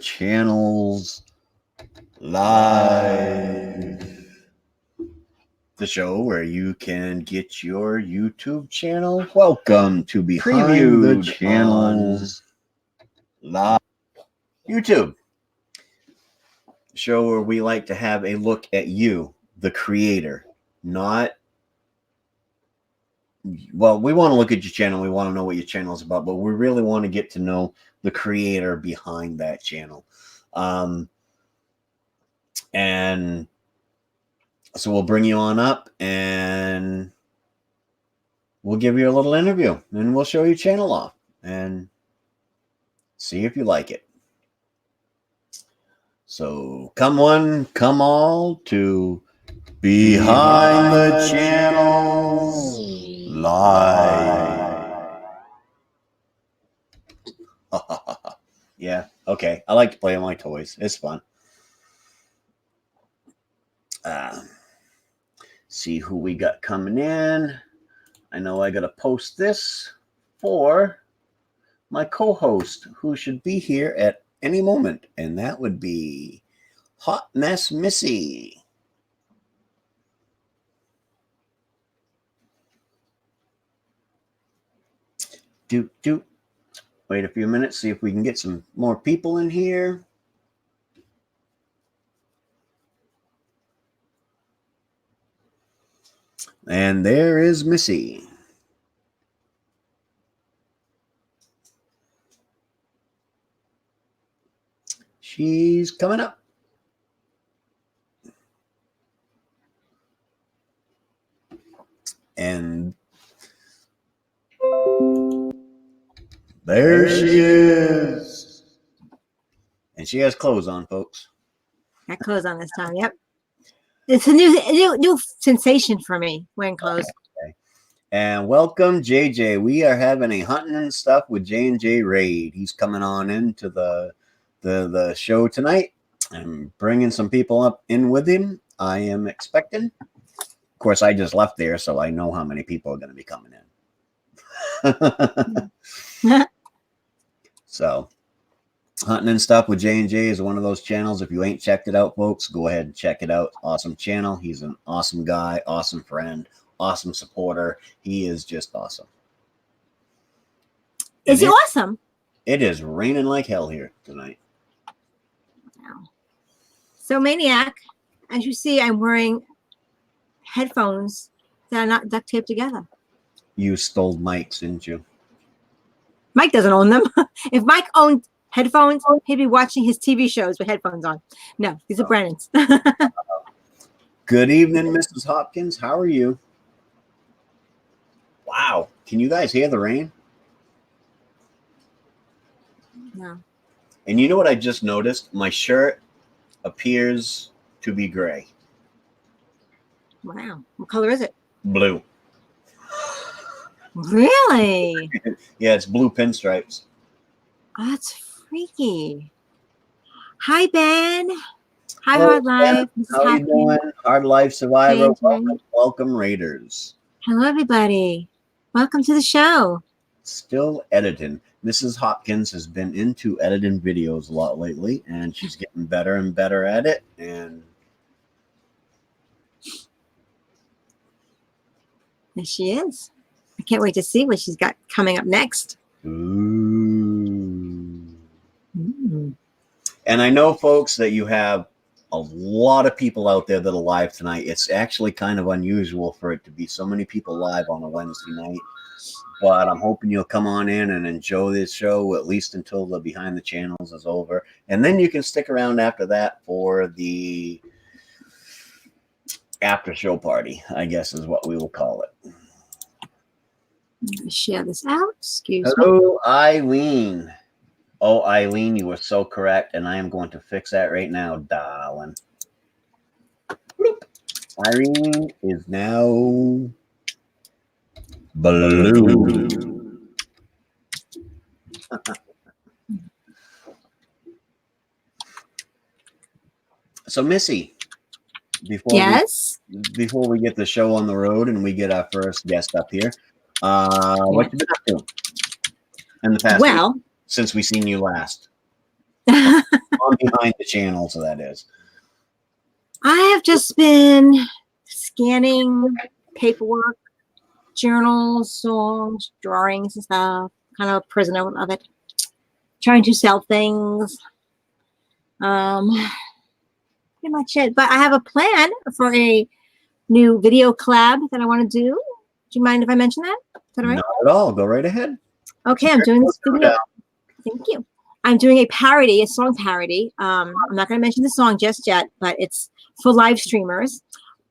Channels Live, the show where you can get your YouTube channel. Welcome to Behind the Channels Live YouTube, show where we like to have a look at you, the creator, not. Well, we want to look at your channel. We want to know what your channel is about, but we really want to get to know the creator behind that channel. And so we'll bring you on up and we'll give you a little interview and we'll show your channel off and see if you like it. So come one, come all to Behind the Channels Live. Yeah, okay. I like to play with my toys. It's fun. See who we got coming in. I know I got to post this for my co-host who should be here at any moment, and that would be Hot Mess Missy. Doot. Wait a few minutes, see if we can get some more people in here. And there is Missy. She's coming up. And there she is. And she has clothes on, folks. Got clothes on this time, yep. It's a new sensation for me, wearing clothes. Okay. And welcome, JJ. We are having a hunting and stuff with J&J Raid. He's coming on into the show tonight and bringing some people up in with him. I am expecting. Of course, I just left there, so I know how many people are going to be coming in. So, hunting and stuff with J&J is one of those channels. If you ain't checked it out, folks, go ahead and check it out. Awesome channel. He's an awesome guy, awesome friend, awesome supporter. He is just awesome. Is he awesome? It is raining like hell here tonight. Wow. So, Maine-iac, as you see, I'm wearing headphones that are not duct taped together. You stole Mike's, didn't you? Mike doesn't own them. If Mike owned headphones, he'd be watching his TV shows with headphones on. No, these are Brennan's. Good evening, Mrs. Hopkins. How are you? Wow. Can you guys hear the rain? No. And you know what I just noticed? My shirt appears to be gray. Wow. What color is it? Blue. Really? Yeah, it's blue pinstripes. Oh, that's freaky. Hi, Ben. Hi, Hello, Hard Life. Ben. How you doing? Hard Life Survivor. Welcome, Raiders. Hello, everybody. Welcome to the show. Still editing. Mrs. Hopkins has been into editing videos a lot lately, and she's getting better and better at it. And there she is. I can't wait to see what she's got coming up next. Ooh. And I know, folks, that you have a lot of people out there that are live tonight. It's actually kind of unusual for it to be so many people live on a Wednesday night. But I'm hoping you'll come on in and enjoy this show at least until the Behind the Channels is over. And then you can stick around after that for the after show party, I guess is what we will call it. I'm going to share this out. Excuse me. Hello, Eileen. Oh, Eileen, you were so correct, and I am going to fix that right now, darling. Bloop. Irene is now blue. So, Missy, before we get the show on the road and we get our first guest up here, what you been up to in the past week, since we seen you last? behind the channel, so that is. I have just been scanning paperwork, journals, songs, drawings and stuff. Kind of a prisoner of it. Trying to sell things. Pretty much it. But I have a plan for a new video collab that I want to do. Do you mind if I mention that? Is that all right? Not at all. Go right ahead. Okay, I'm doing this video. Thank you. I'm doing a parody, a song parody. I'm not going to mention the song just yet, but it's for live streamers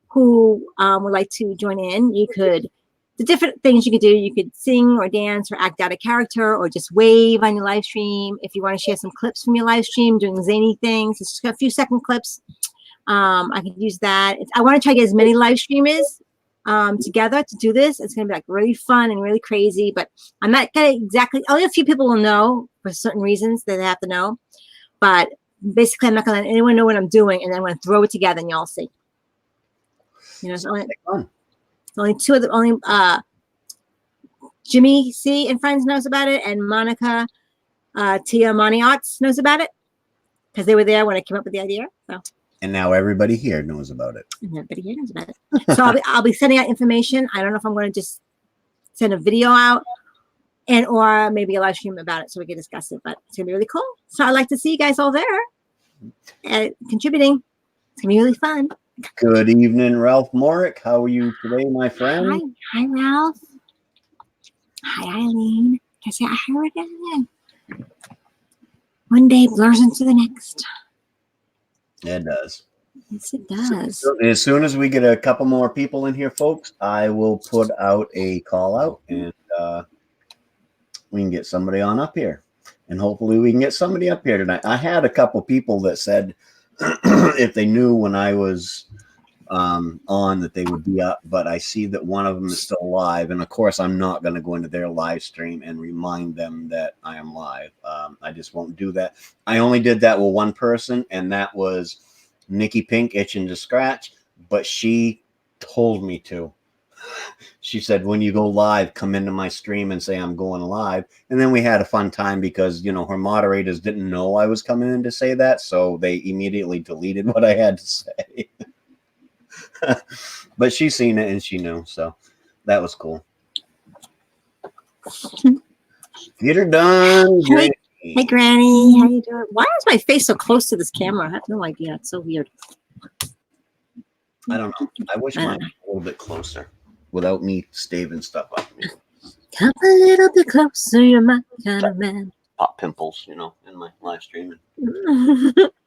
who would like to join in. You could, the different things you could do, you could sing or dance or act out a character or just wave on your live stream. If you want to share some clips from your live stream doing zany things, it's just a few second clips. I can use that. I want to try to get as many live streamers together to do this. It's going to be like really fun and really crazy, but I'm not going to exactly, only a few people will know for certain reasons that they have to know. But basically, I'm not going to let anyone know what I'm doing, and then I'm going to throw it together and y'all see. You know, it's only two of the only Jimmy C and friends knows about it, and Monica Tia Maine-iac knows about it because they were there when I came up with the idea. So. And now everybody here knows about it. And everybody here knows about it. So I'll be sending out information. I don't know if I'm going to just send a video out and or maybe a live stream about it so we can discuss it. But it's going to be really cool. So I'd like to see you guys all there contributing. It's going to be really fun. Good evening, Ralph Morick. How are you today, my friend? Hi, Ralph. Hi, Eileen. Can I say hi again? One day blurs into the next. It does. Yes, it does. So as soon as we get a couple more people in here, folks, I will put out a call out and we can get somebody on up here. And hopefully we can get somebody up here tonight. I had a couple people that said if they knew when I was on that they would be up, but I see that one of them is still live. And of course, I'm not going to go into their live stream and remind them that I am live. I just won't do that. I only did that with one person, and that was Nikki Pink, Itching to Scratch, but she told me to. She said, when you go live, come into my stream and say I'm going live. And then we had a fun time because, you know, her moderators didn't know I was coming in to say that, so they immediately deleted what I had to say. But she's seen it and she knew, so that was cool. Get her done. Hey, Granny. How you doing? Why is my face so close to this camera? I have no idea. It's so weird. I don't know. I wish mine was a little bit closer without me staving stuff up. Come a little bit closer. You're my kind of man. Pop pimples, you know, in my live streaming.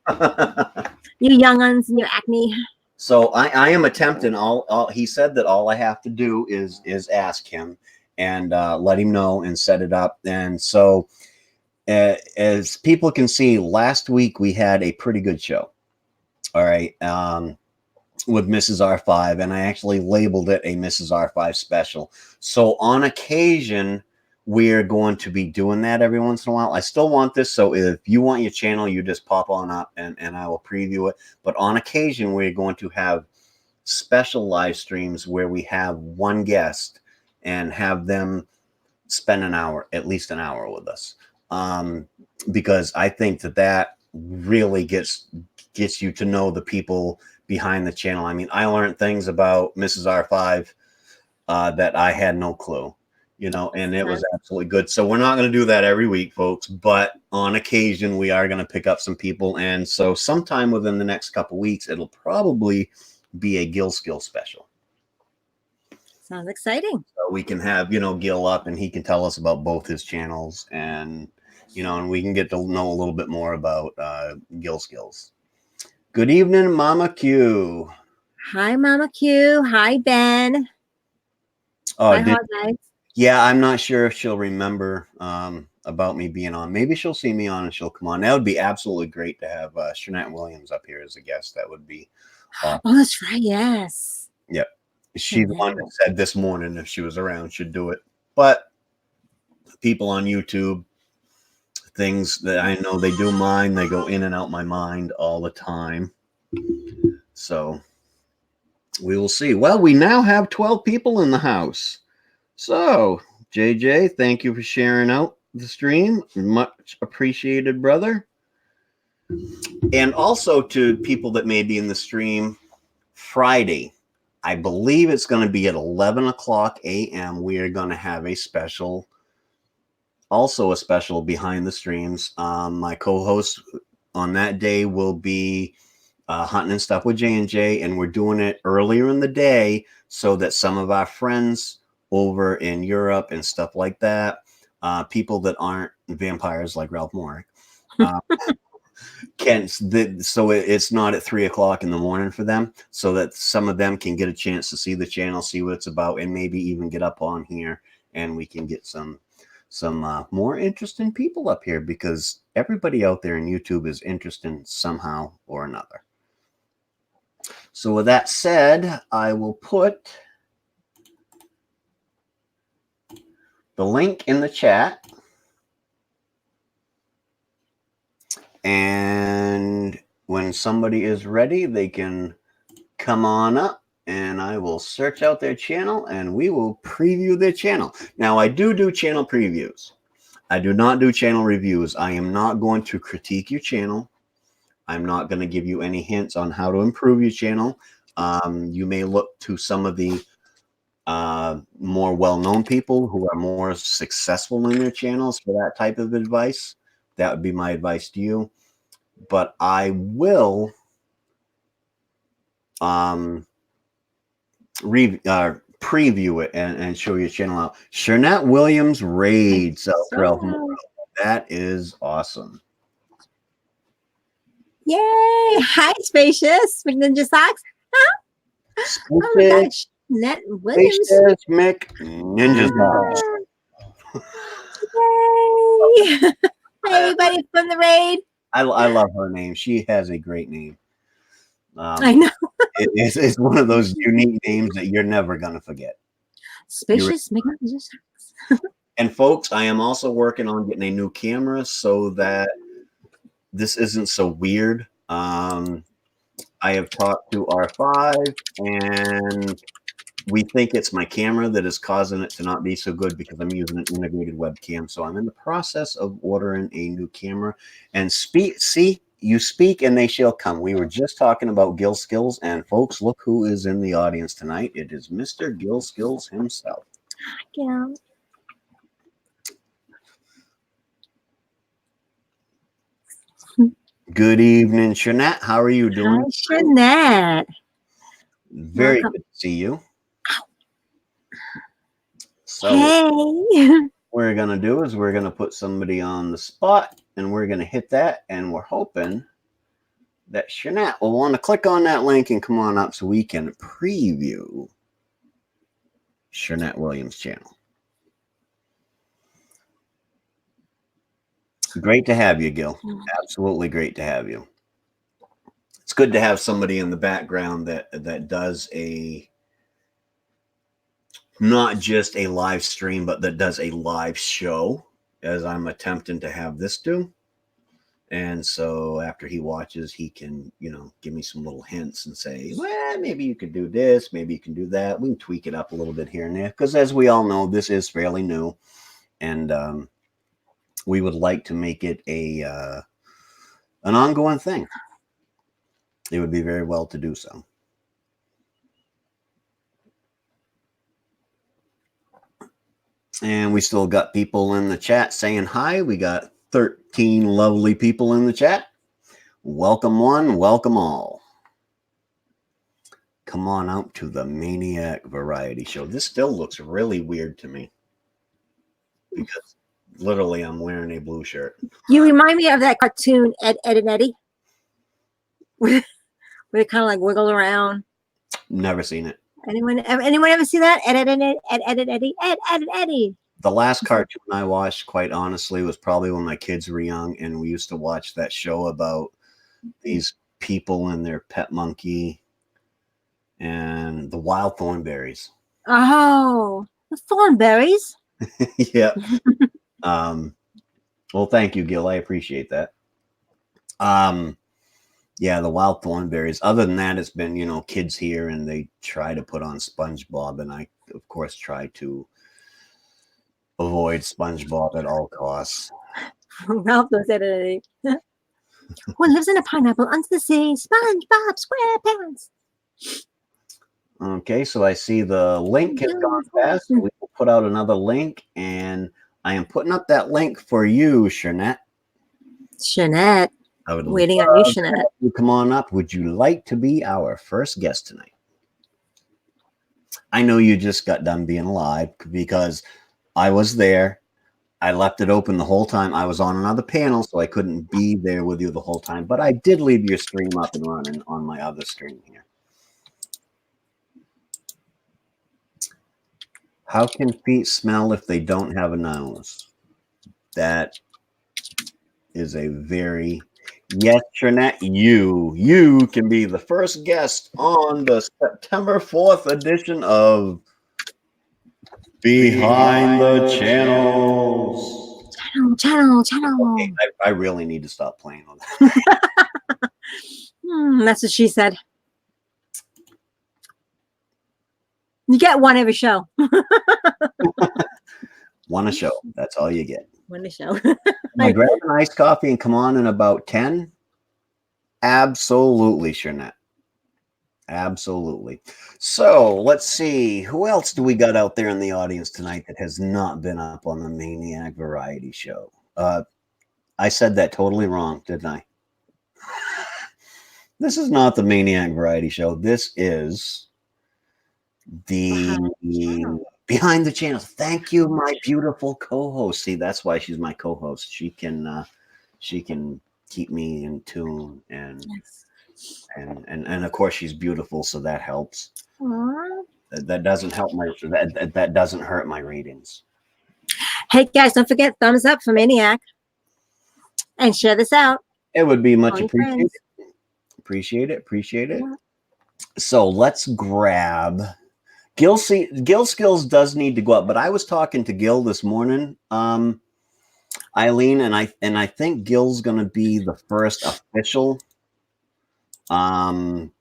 You young uns and your acne. So I am attempting he said that all I have to do is ask him and let him know and set it up. And so as people can see, last week we had a pretty good show. All right. With Mrs. R5, and I actually labeled it a Mrs. R5 special. So on occasion, we're going to be doing that every once in a while. I still want this, so if you want your channel, you just pop on up and I will preview it. But on occasion, we're going to have special live streams where we have one guest and have them spend an hour, at least an hour with us. Because I think that really gets you to know the people behind the channel. I mean, I learned things about Mrs. R5 that I had no clue, you know, and it was absolutely good. So we're not going to do that every week, folks, but on occasion we are going to pick up some people. And so sometime within the next couple weeks, it'll probably be a Gil Skill special. Sounds exciting. So we can have, you know, Gil up and he can tell us about both his channels and, you know, and we can get to know a little bit more about Gil Skills. Good evening, Mama Q. Hi, Mama Q. Hi, Ben. Oh, yeah, I'm not sure if she'll remember about me being on. Maybe she'll see me on and she'll come on. That would be absolutely great to have Shanette Williams up here as a guest. That would be awesome. Oh, that's right. Yes. Yep. She's the one that said this morning if she was around, she'd do it. But people on YouTube, things that I know they do mine, they go in and out my mind all the time. So we will see. Well, we now have 12 people in the house. So JJ, thank you for sharing out the stream. Much appreciated, brother. And also to people that may be in the stream, Friday, I believe it's going to be at 11 o'clock a.m. We are going to have a special, also a special behind the streams. My co-host on that day will be hunting and stuff with J&J, and we're doing it earlier in the day so that some of our friends over in Europe and stuff like that, people that aren't vampires like Ralph Moore, can so it's not at 3 o'clock in the morning for them, so that some of them can get a chance to see the channel, see what it's about, and maybe even get up on here, and we can get some more interesting people up here, because everybody out there in YouTube is interesting somehow or another. So with that said, I will put the link in the chat, and when somebody is ready, they can come on up and I will search out their channel and we will preview their channel. Now, I do channel previews. I do not do channel reviews. I am not going to critique your channel. I'm not going to give you any hints on how to improve your channel. You may look to some of the more well-known people who are more successful in their channels for that type of advice. That would be my advice to you. But I will preview it and show your channel out. Shernette Williams Raid, South Carolina. That is awesome. Yay! Hi, Spacious with Ninja Socks. Oh my gosh, Shernette Williams. Spacious Mick Ninja Socks. Yay! Hi, everybody from the raid. I love her name. She has a great name. I know. It's one of those unique names that you're never going to forget. Spacious Mick Ninja Socks. And folks, I am also working on getting a new camera so that this isn't so weird. I have talked to R5 and we think it's my camera that is causing it to not be so good because I'm using an integrated webcam. So I'm in the process of ordering a new camera. And you speak and they shall come. We were just talking about Gil Skills, and folks, look who is in the audience tonight. It is Mr. Gil Skills himself. Yeah. Good evening, Shernette. How are you doing? Hi, Shernette. Very good to see you. So hey. What we're going to do is we're going to put somebody on the spot and we're going to hit that, and we're hoping that Shernette will want to click on that link and come on up so we can preview Shernette Williams' channel. Great to have you, Gil. Absolutely great to have you. It's good to have somebody in the background that does not just a live stream, but that does a live show, as I'm attempting to have this do. And so after he watches, he can, give me some little hints and say, well, maybe you could do this, maybe you can do that. We can tweak it up a little bit here and there, because as we all know, this is fairly new. And we would like to make it an ongoing thing. It would be very well to do so. And we still got people in the chat saying hi. We got 13 lovely people in the chat. Welcome one, welcome all. Come on out to the Maine-iac Variety Show. This still looks really weird to me because literally I'm wearing a blue shirt. You remind me of that cartoon, Ed, and Eddie, where they kind of like wiggle around. Never seen it. Anyone ever see that? Ed and Eddie. The last cartoon I watched, quite honestly, was probably when my kids were young, and we used to watch that show about these people and their pet monkey and the wild thornberries. Oh, the thornberries. Yeah. Well, thank you, Gil. I appreciate that. Yeah, the wild thornberries. Other than that, it's been, kids here and they try to put on SpongeBob, and I, of course, try to avoid SpongeBob at all costs. Ralph knows Ed and Eddie. Who lives in a pineapple under the sea? SpongeBob SquarePants. Okay, so I see the link has gone fast. So we will put out another link, and I am putting up that link for you, Shanette. Shanette. I would Waiting on you, Shanette. you come on up. Would you like to be our first guest tonight? I know you just got done being live because I was there. I left it open the whole time. I was on another panel, so I couldn't be there with you the whole time. But I did leave your stream up and running on my other stream here. How can feet smell if they don't have a nose? That is a very yes, Trinette. You can be the first guest on the September 4th edition of Behind the Channels. Channel. Okay, I really need to stop playing on that. That's what she said. You get one every show. One a show. That's all you get. One a show. I grab an iced coffee and come on in about 10. Absolutely, Shanette. Absolutely. So let's see. Who else do we got out there in the audience tonight that has not been up on the Maine-iac variety show? I said that totally wrong, didn't I? This is not the Maine-iac variety show. This is the Behind the Channels. Thank you, my beautiful co-host. See, that's why she's my co-host. She can keep me in tune and of course she's beautiful, so that helps. That doesn't help that doesn't hurt my ratings. Hey guys, don't forget thumbs up for Maine-iac and share this out. It would be much appreciated. Appreciate it. Yeah. So let's grab Gil. Gil Skills does need to go up, but I was talking to Gil this morning, Eileen, and I think Gil's going to be the first official one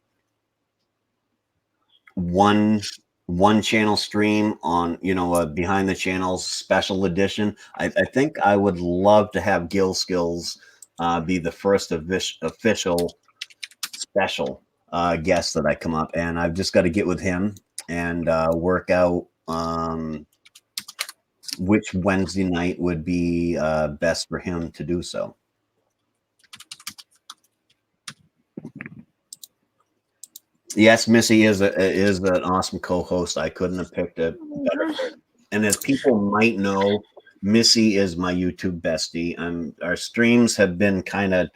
channel stream on, Behind the Channels special edition. I think I would love to have Gil Skills be the first official special guest that I come up, and I've just got to get with him and work out which Wednesday night would be best for him to do so. Yes, Missy is an awesome co-host. I couldn't have picked a better person. And as people might know, Missy is my YouTube bestie. Our streams have been kind of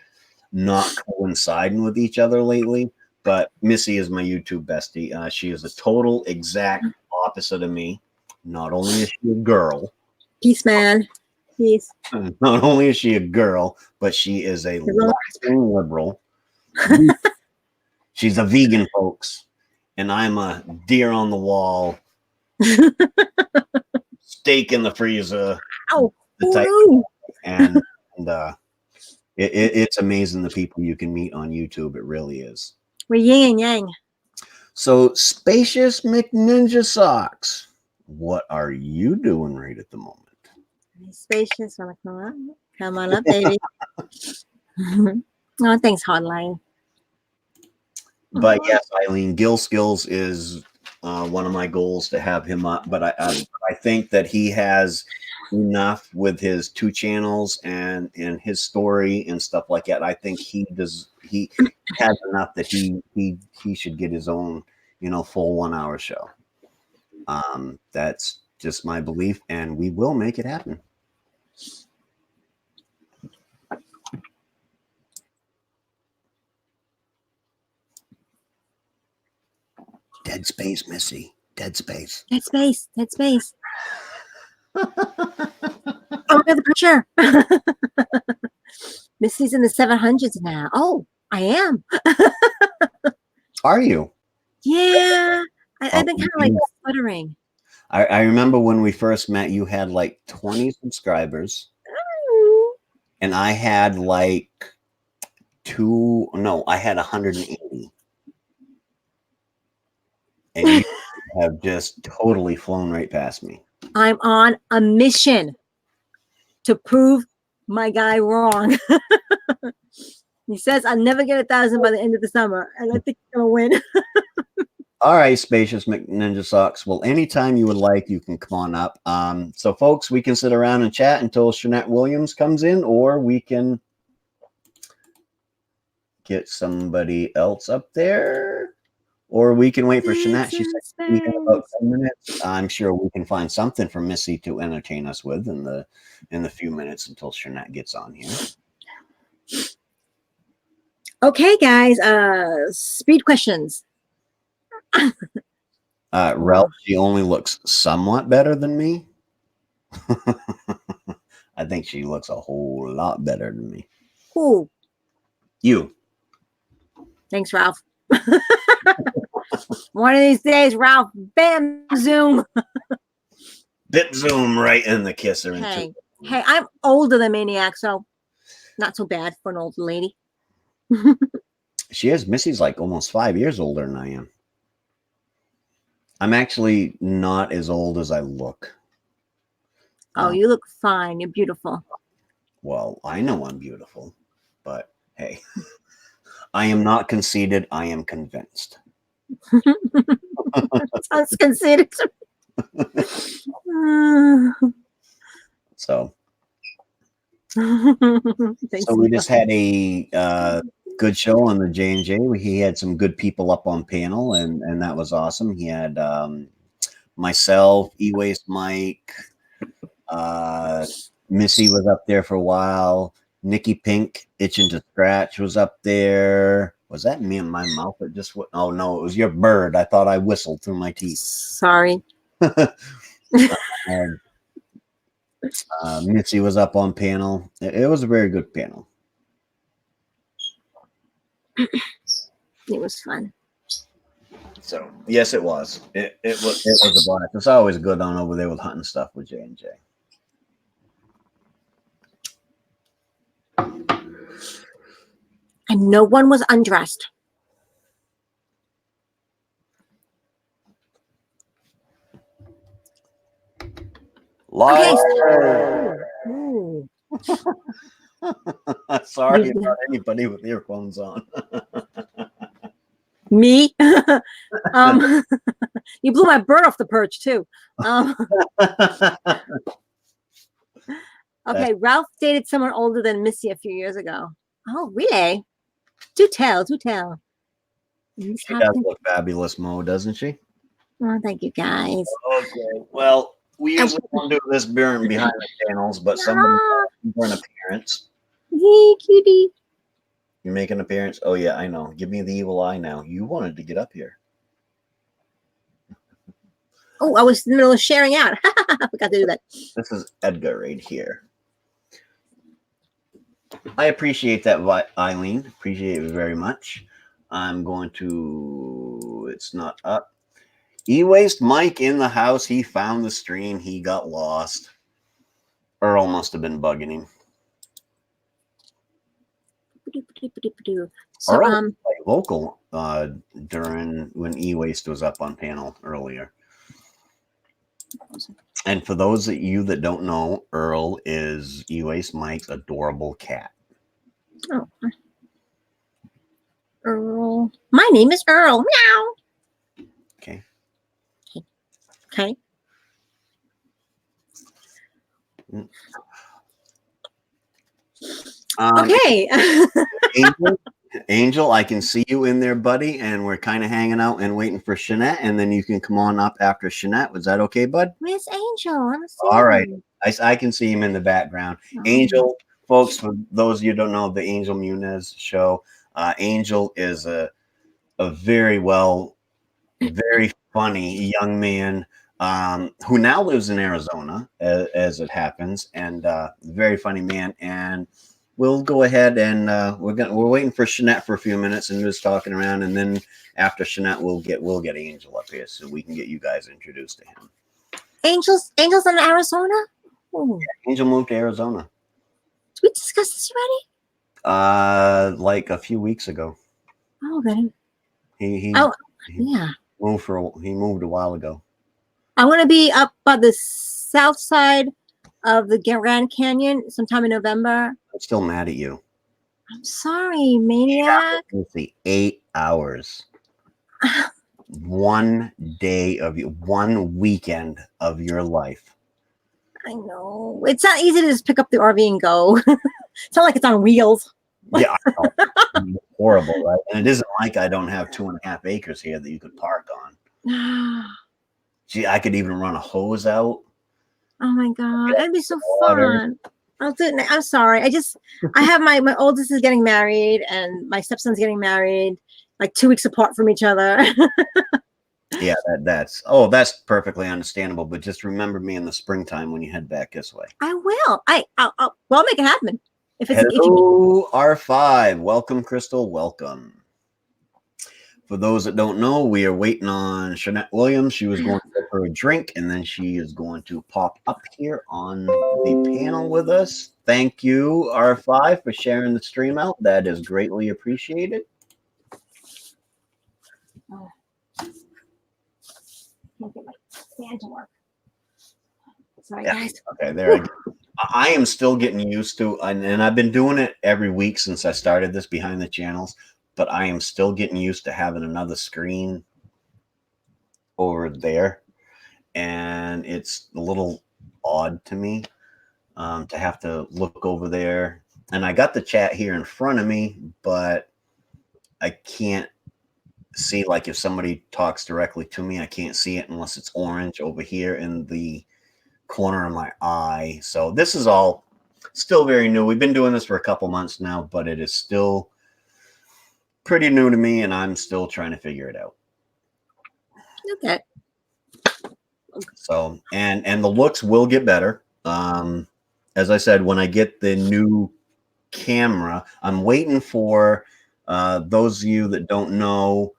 not coinciding with each other lately, but Missy is my YouTube bestie. She is a total exact opposite of me. Not only is she a girl. Peace, man. Peace. Not only is she a girl, but she is a left-wing liberal. She's a vegan, folks, and I'm a deer on the wall, steak in the freezer. Ow. The type, and it's amazing the people you can meet on YouTube. It really is. We're yin and yang. So, Spacious McNinja Socks, what are you doing right at the moment? Spacious, wanna come up? Come on up, baby. Oh, thanks, Hotline. But yes, Eileen, Gil Skills is one of my goals to have him up. But I think that he has enough with his 2 channels and his story and stuff like that. I think he has enough that he should get his own, full 1-hour show. That's just my belief, and we will make it happen. Dead space, Missy. Dead space. Dead space. Dead space. Oh, the picture. Missy's in the 700s now. Oh, I am. Are you? Yeah. I've been kind of like stuttering. I remember when we first met, you had like 20 subscribers. And I had I had 180. And you have just totally flown right past me. I'm on a mission to prove my guy wrong. He says I'll never get 1,000 by the end of the summer, and I think he'll win. All right, Spacious McNinja Socks. Well, anytime you would like, you can come on up. So, folks, we can sit around and chat until Shanette Williams comes in, or we can get somebody else up there, or we can wait for Shanette. She said she'll be in about 10 minutes. I'm sure we can find something for Missy to entertain us with in the few minutes until Shanette gets on here. Okay, guys. Speed questions. Ralph, she only looks somewhat better than me. I think she looks a whole lot better than me. Who? You. Thanks, Ralph. One of these days, Ralph, bam, zoom. Bit zoom right in the kisser. Hey, I'm older than Maine-iac, so not so bad for an old lady. She is. Missy's like almost 5 years older than I am. I'm actually not as old as I look. Oh, you look fine. You're beautiful. Well, I know I'm beautiful, but hey, I am not conceited. I am convinced. Sounds conceited. So we just had a good show on the J&J. He had some good people up on panel, and that was awesome. He had myself, E-Waste Mike, Missy was up there for a while. Nikki Pink, Itching to Scratch, was up there. Was that me in my mouth? It just went. Oh no, it was your bird. I thought I whistled through my teeth. Sorry. Missy was up on panel. It was a very good panel. It was fun. So yes, it was. It was a blast. It's always good on over there with hunting stuff with J&J. And no one was undressed. Liar. Okay. Sorry about anybody with earphones on. Me? You blew my bird off the perch too. Okay, Ralph dated someone older than Missy a few years ago. Oh, really? Do tell, do tell. She does look fabulous, Mo, doesn't she? Oh, thank you, guys. Okay, well, we usually don't do this behind the channels, but somebody for an appearance. Hey, cutie. You make an appearance? Oh, yeah, I know. Give me the evil eye now. You wanted to get up here. Oh, I was in the middle of sharing out. I forgot to do that. This is Edgar right here. I appreciate that, Eileen. Appreciate it very much. I'm going to... It's not up. E-Waste Mike in the house. He found the stream. He got lost. Earl must have been bugging him. So, Earl was vocal during when E-Waste was up on panel earlier. And for those of you that don't know, Earl is E-Waste Mike's adorable cat. Oh. Earl. My name is Earl. Meow. Okay. Okay. Okay. Angel, I can see you in there, buddy, and we're kind of hanging out and waiting for Shanette, and then you can come on up after Shanette. Was that okay, bud? Where's Angel? All right. I can see him in the background. Oh. Angel, folks, for those of you who don't know the Angel Munez show, Angel is a very funny young man who now lives in Arizona, as it happens, and very funny man. And we'll go ahead and we're waiting for Shanette for a few minutes and just talking around, and then after Shanette, we'll get Angel up here so we can get you guys introduced to him. Angel's in Arizona? Yeah, Angel moved to Arizona. Did we discuss this already? Like a few weeks ago. Oh, okay. He moved a while ago. I'm gonna be up by the south side of the Grand Canyon sometime in November. I'm still mad at you. I'm sorry, Maine-iac. Let's see, 8 hours. One day of you, one weekend of your life. I know. It's not easy to just pick up the RV and go. It's not like it's on wheels. Yeah, I know. Horrible, right? And it isn't like I don't have 2.5 acres here that you could park on. Gee, I could even run a hose out. Oh my God. That'd be so Water. fun. I'll do it. I'm sorry. I have my oldest is getting married and my stepson's getting married like 2 weeks apart from each other. Yeah, that's perfectly understandable. But just remember me in the springtime when you head back this way. I will. I'll make it happen. If you Hello, R5. Welcome, Crystal. Welcome. For those that don't know, we are waiting on Shanette Williams. She was going to get her a drink, and then she is going to pop up here on the panel with us. Thank you, R5, for sharing the stream out. That is greatly appreciated. Oh. Can't get my stand to work. Sorry, guys. Okay, there I go. I am still getting used to, and I've been doing it every week since I started this behind the channels, but I am still getting used to having another screen over there, and it's a little odd to me to have to look over there. And I got the chat here in front of me, but I can't see, like, if somebody talks directly to me, I can't see it unless it's orange over here in the corner of my eye. So this is all still very new. We've been doing this for a couple months now, but it is still pretty new to me, and I'm still trying to figure it out. Okay. So, and the looks will get better. As I said, when I get the new camera, I'm waiting for those of you that don't know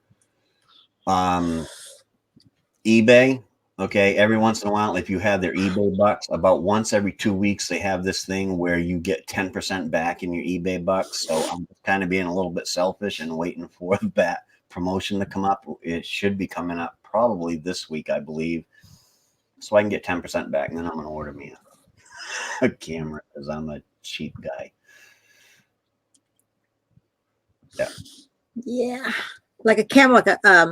eBay. Okay, every once in a while, if you have their eBay bucks, about once every 2 weeks, they have this thing where you get 10% back in your eBay bucks. So I'm kind of being a little bit selfish and waiting for that promotion to come up. It should be coming up probably this week, I believe, so I can get 10% back, and then I'm going to order me a camera because I'm a cheap guy. Yeah. Yeah. Like a camera, like a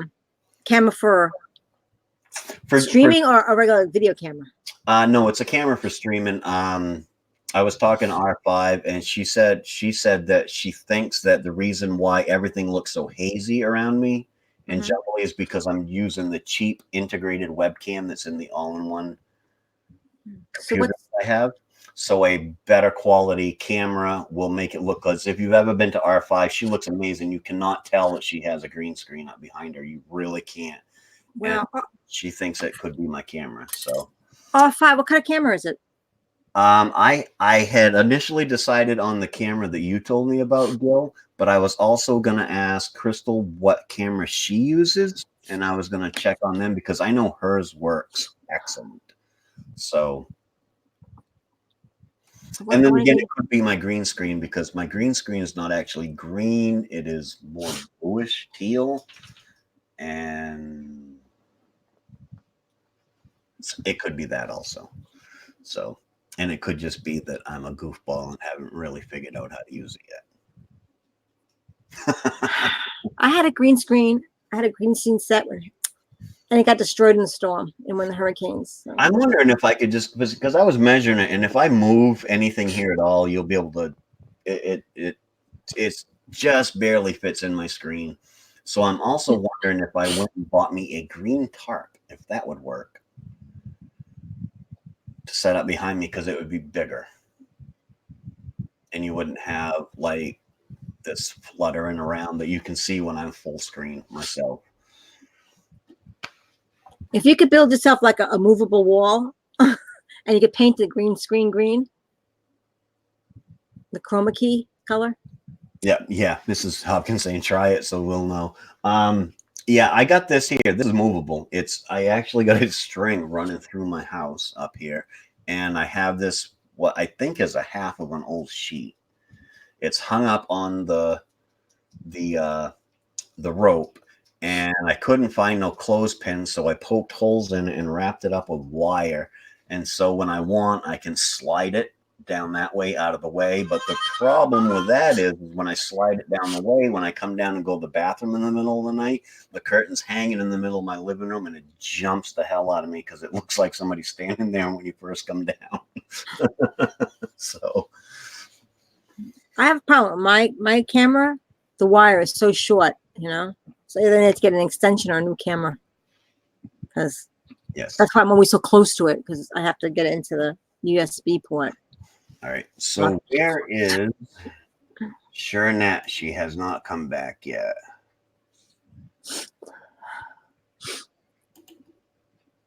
camera for streaming or a regular video camera? No, it's a camera for streaming. I was talking to R5, and she said that she thinks that the reason why everything looks so hazy around me and jumbly is because I'm using the cheap integrated webcam that's in the all-in-one computer I have. So a better quality camera will make it look, because if you've ever been to R5, she looks amazing. You cannot tell that she has a green screen up behind her. You really can't. Well, and she thinks it could be my camera. So R5, what kind of camera is it? I had initially decided on the camera that you told me about, Gil, but I was also going to ask Crystal what camera she uses, and I was going to check on them because I know hers works excellent. So, and then again, it could be my green screen, because my green screen is not actually green. It is more bluish teal, and it could be that also. So, and it could just be that I'm a goofball and haven't really figured out how to use it yet. I had a green screen. I had a green screen set, and it got destroyed in the storm and when the hurricanes. So. I'm wondering if I could just, because I was measuring it, and if I move anything here at all, you'll be able to. It's just barely fits in my screen. So I'm also wondering if I went and bought me a green tarp, if that would work, to set up behind me, because it would be bigger, and you wouldn't have like this fluttering around that you can see when I'm full screen myself. If you could build yourself like a movable wall, and you could paint the green screen green, the chroma key color. Yeah. This is Hopkins saying try it, so we'll know. Yeah, I got this here. This is movable. I actually got a string running through my house up here, and I have this, what I think is a half of an old sheet. It's hung up on the rope, and I couldn't find no clothespins, so I poked holes in it and wrapped it up with wire. And so when I want, I can slide it down that way out of the way. But the problem with that is when I slide it down the way, when I come down and go to the bathroom in the middle of the night, the curtain's hanging in the middle of my living room, and it jumps the hell out of me because it looks like somebody's standing there when you first come down. So I have a problem. My camera, the wire is so short, so either I need to get an extension or a new camera, because yes, that's why I'm always so close to it, because I have to get it into the USB port. All right. So where is Shernette? She has not come back yet.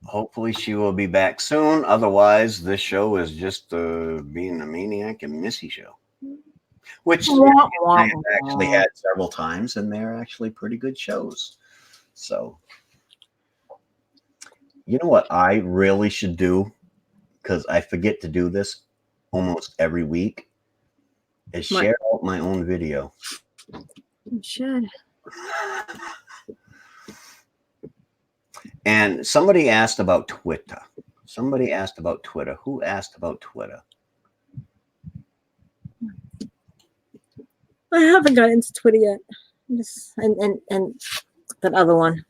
Hopefully she will be back soon. Otherwise, this show is just being a Maine-iac and Missy show, which I have actually had several times, and they're actually pretty good shows. So, you know what I really should do, because I forget to do this almost every week, is share out my own video. You should. And somebody asked about Twitter. Who asked about Twitter? I haven't got into Twitter yet. And that other one,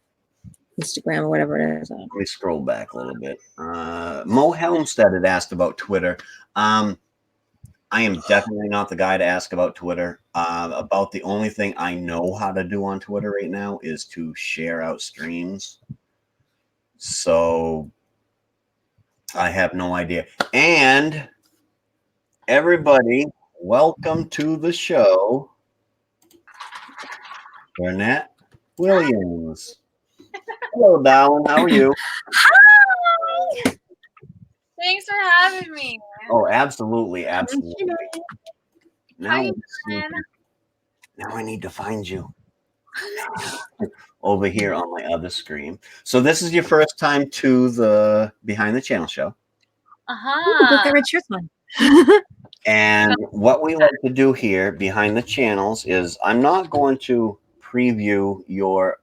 Instagram or whatever it is. Let me scroll back a little bit. Mo Helmstead had asked about Twitter. I am definitely not the guy to ask about Twitter. About the only thing I know how to do on Twitter right now is to share out streams. So I have no idea. And everybody, welcome to the show, Burnett Williams. Hello, darling. How are you? Hi. Thanks for having me. Oh, absolutely. Now I need to find you over here on my other screen. So this is your first time to the Behind the Channel show. And what we like to do here behind the channels is I'm not going to review your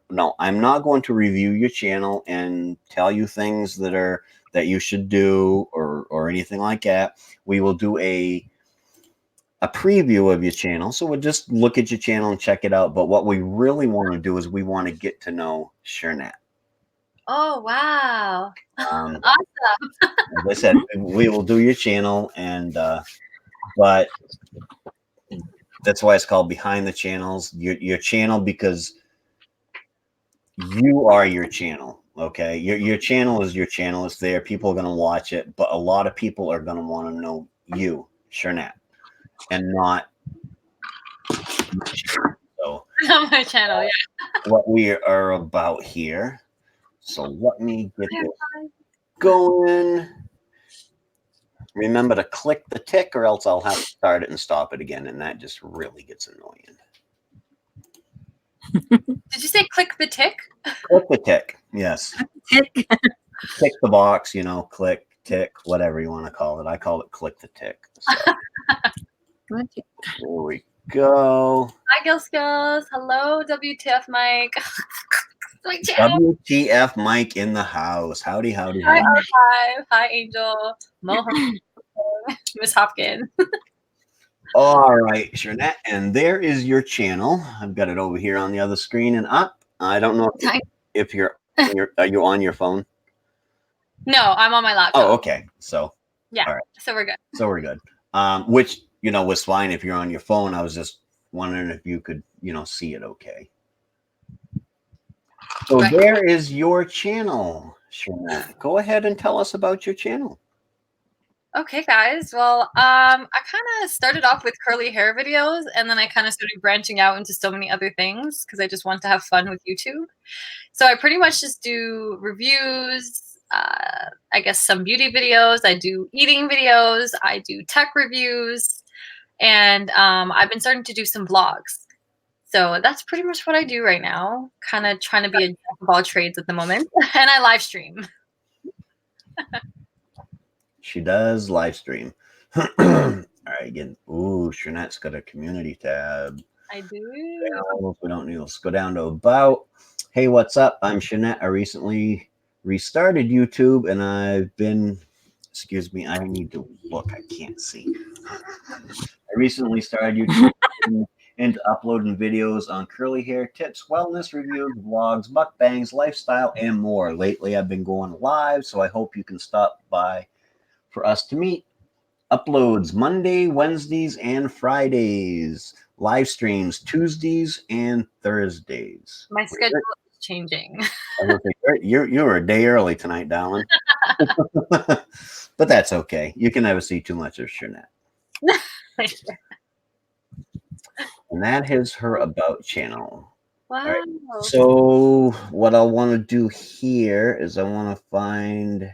channel and tell you things that you should do or anything like that. We will do a preview of your channel. So we'll just look at your channel and check it out. But what we really want to do is we want to get to know Shernette. Oh, wow. Awesome. As I said, we will do your channel, and but that's why it's called Behind the Channels. Your channel, because you are your channel. Okay, your channel is your channel. It's there. People are going to watch it, but a lot of people are going to want to know you, Shernette, and not so my channel. Yeah. What we are about here. So let me get this going. Remember to click the tick, or else I'll have to start it and stop it again, and that just really gets annoying. Did you say click the tick? Click the tick, yes. Tick the box, click, tick, whatever you want to call it. I call it click the tick. So. There we go. Hi, Gil Skills. Hello, WTF Mike. WTF Mike in the house. Howdy. Hi, Archive. Hi, Angel. Miss Hopkins. All right, Shernette, and there is your channel. I've got it over here on the other screen and up. I don't know if you're are you on your phone? No, I'm on my laptop. Oh, okay. So yeah, all right. So we're good. Which was fine if you're on your phone. I was just wondering if you could see it okay. So there is your channel, Shernette. Go ahead and tell us about your channel. Okay, guys. Well, I kind of started off with curly hair videos, and then I kind of started branching out into so many other things because I just want to have fun with YouTube. So I pretty much just do reviews, I guess some beauty videos. I do eating videos. I do tech reviews, and I've been starting to do some vlogs. So that's pretty much what I do right now. Kind of trying to be a jack of all trades at the moment, and I live stream. She does live stream. All right, again. Ooh, Shernette's got a community tab. I do. We don't need. Let's go down to about. Hey, what's up? I'm Shernette. I recently restarted YouTube, and I've been excuse me, I need to look. I can't see. I recently started YouTube into uploading videos on curly hair tips, wellness reviews, vlogs, mukbangs, lifestyle, and more. Lately, I've been going live, so I hope you can stop by for us to meet. Uploads Monday, Wednesdays, and Fridays. Live streams Tuesdays and Thursdays. My schedule is changing. You're a day early tonight, darling. But that's okay. You can never see too much of Shernette. And that is her about channel. Wow. Right. So what I want to do here is I want to find.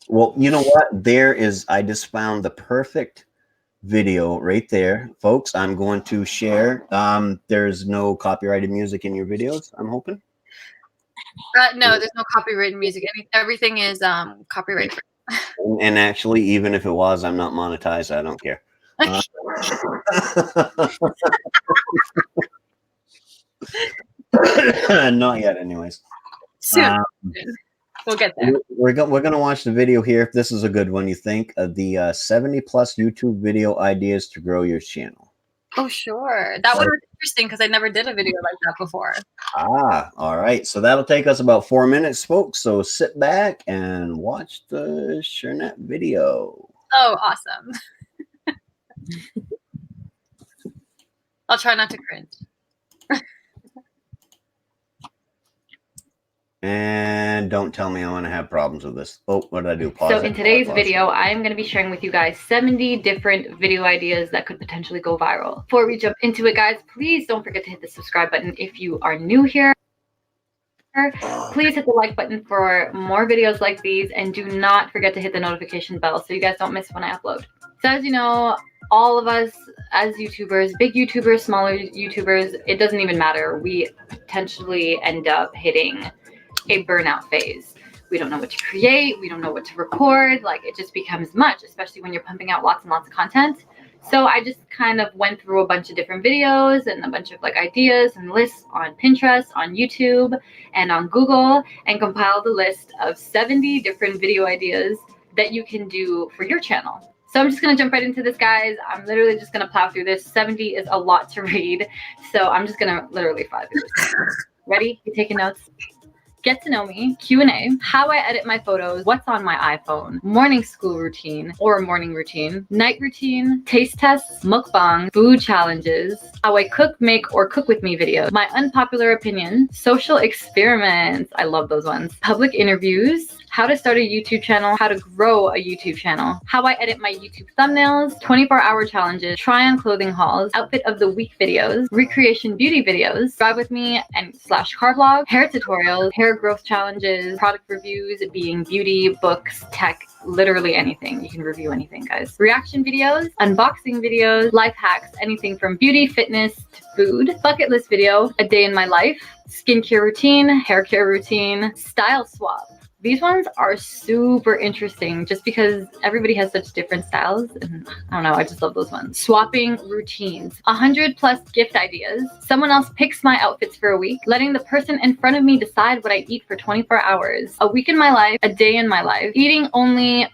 Well, you know what? I just found the perfect video right there, folks. I'm going to share. There's no copyrighted music in your videos, I'm hoping. No, there's no copyrighted music. Everything is copyright free. And actually, even if it was, I'm not monetized. I don't care. Not yet, anyways. Soon. We'll get there. We're gonna watch the video here. If this is a good one, you think of the 70+ YouTube video ideas to grow your channel. Oh, sure. That one was interesting because I never did a video like that before. All right. So that'll take us about 4 minutes, folks. So sit back and watch the Shernette video. Oh, awesome. I'll try not to cringe. And don't tell me I'm going to have problems with this. Oh, what did I do? Pause so in today's video, I'm going to be sharing with you guys 70 different video ideas that could potentially go viral. Before we jump into it, guys, please don't forget to hit the subscribe button if you are new here. Please hit the like button for more videos like these, and do not forget to hit the notification bell so you guys don't miss when I upload. So as you know, all of us as YouTubers, big YouTubers, smaller YouTubers, it doesn't even matter. We potentially end up hitting a burnout phase. We don't know what to create. We don't know what to record. Like, it just becomes much, especially when you're pumping out lots and lots of content. So I just kind of went through a bunch of different videos and a bunch of like ideas and lists on Pinterest, on YouTube, and on Google, and compiled a list of 70 different video ideas that you can do for your channel. So I'm just going to jump right into this, guys. I'm literally just going to plow through this. 70 is a lot to read. So I'm just going to literally fly through this. Ready? You taking notes? Get to know me, Q&A, how I edit my photos, what's on my iPhone, morning school routine or morning routine, night routine, taste tests, mukbang, food challenges, how I cook, make, or cook with me videos, my unpopular opinion, social experiments, I love those ones, public interviews, how to start a YouTube channel, how to grow a YouTube channel, how I edit my YouTube thumbnails, 24-hour challenges, try on clothing hauls, outfit of the week videos, recreation beauty videos, drive with me and / car vlog, hair tutorials, hair growth challenges, product reviews, being beauty, books, tech, literally anything. You can review anything, guys. Reaction videos, unboxing videos, life hacks, anything from beauty, fitness to food, bucket list video, a day in my life, skincare routine, hair care routine, style swap. These ones are super interesting just because everybody has such different styles. And I don't know, I just love those ones. Swapping routines, 100+ gift ideas. Someone else picks my outfits for a week. Letting the person in front of me decide what I eat for 24 hours. A week in my life, a day in my life. Eating only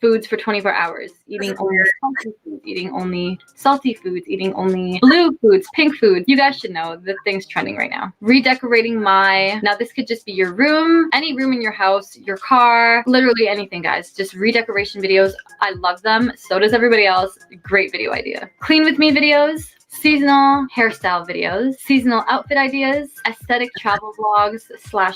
foods for 24 hours. Eating only salty foods. Eating only salty foods. Eating only blue foods, pink foods. You guys should know the thing's trending right now. Redecorating now this could just be your room, any room in your house, your car, literally anything, guys. Just redecoration videos. I love them. So does everybody else. Great video idea. Clean with me videos. Seasonal hairstyle videos, seasonal outfit ideas, aesthetic travel vlogs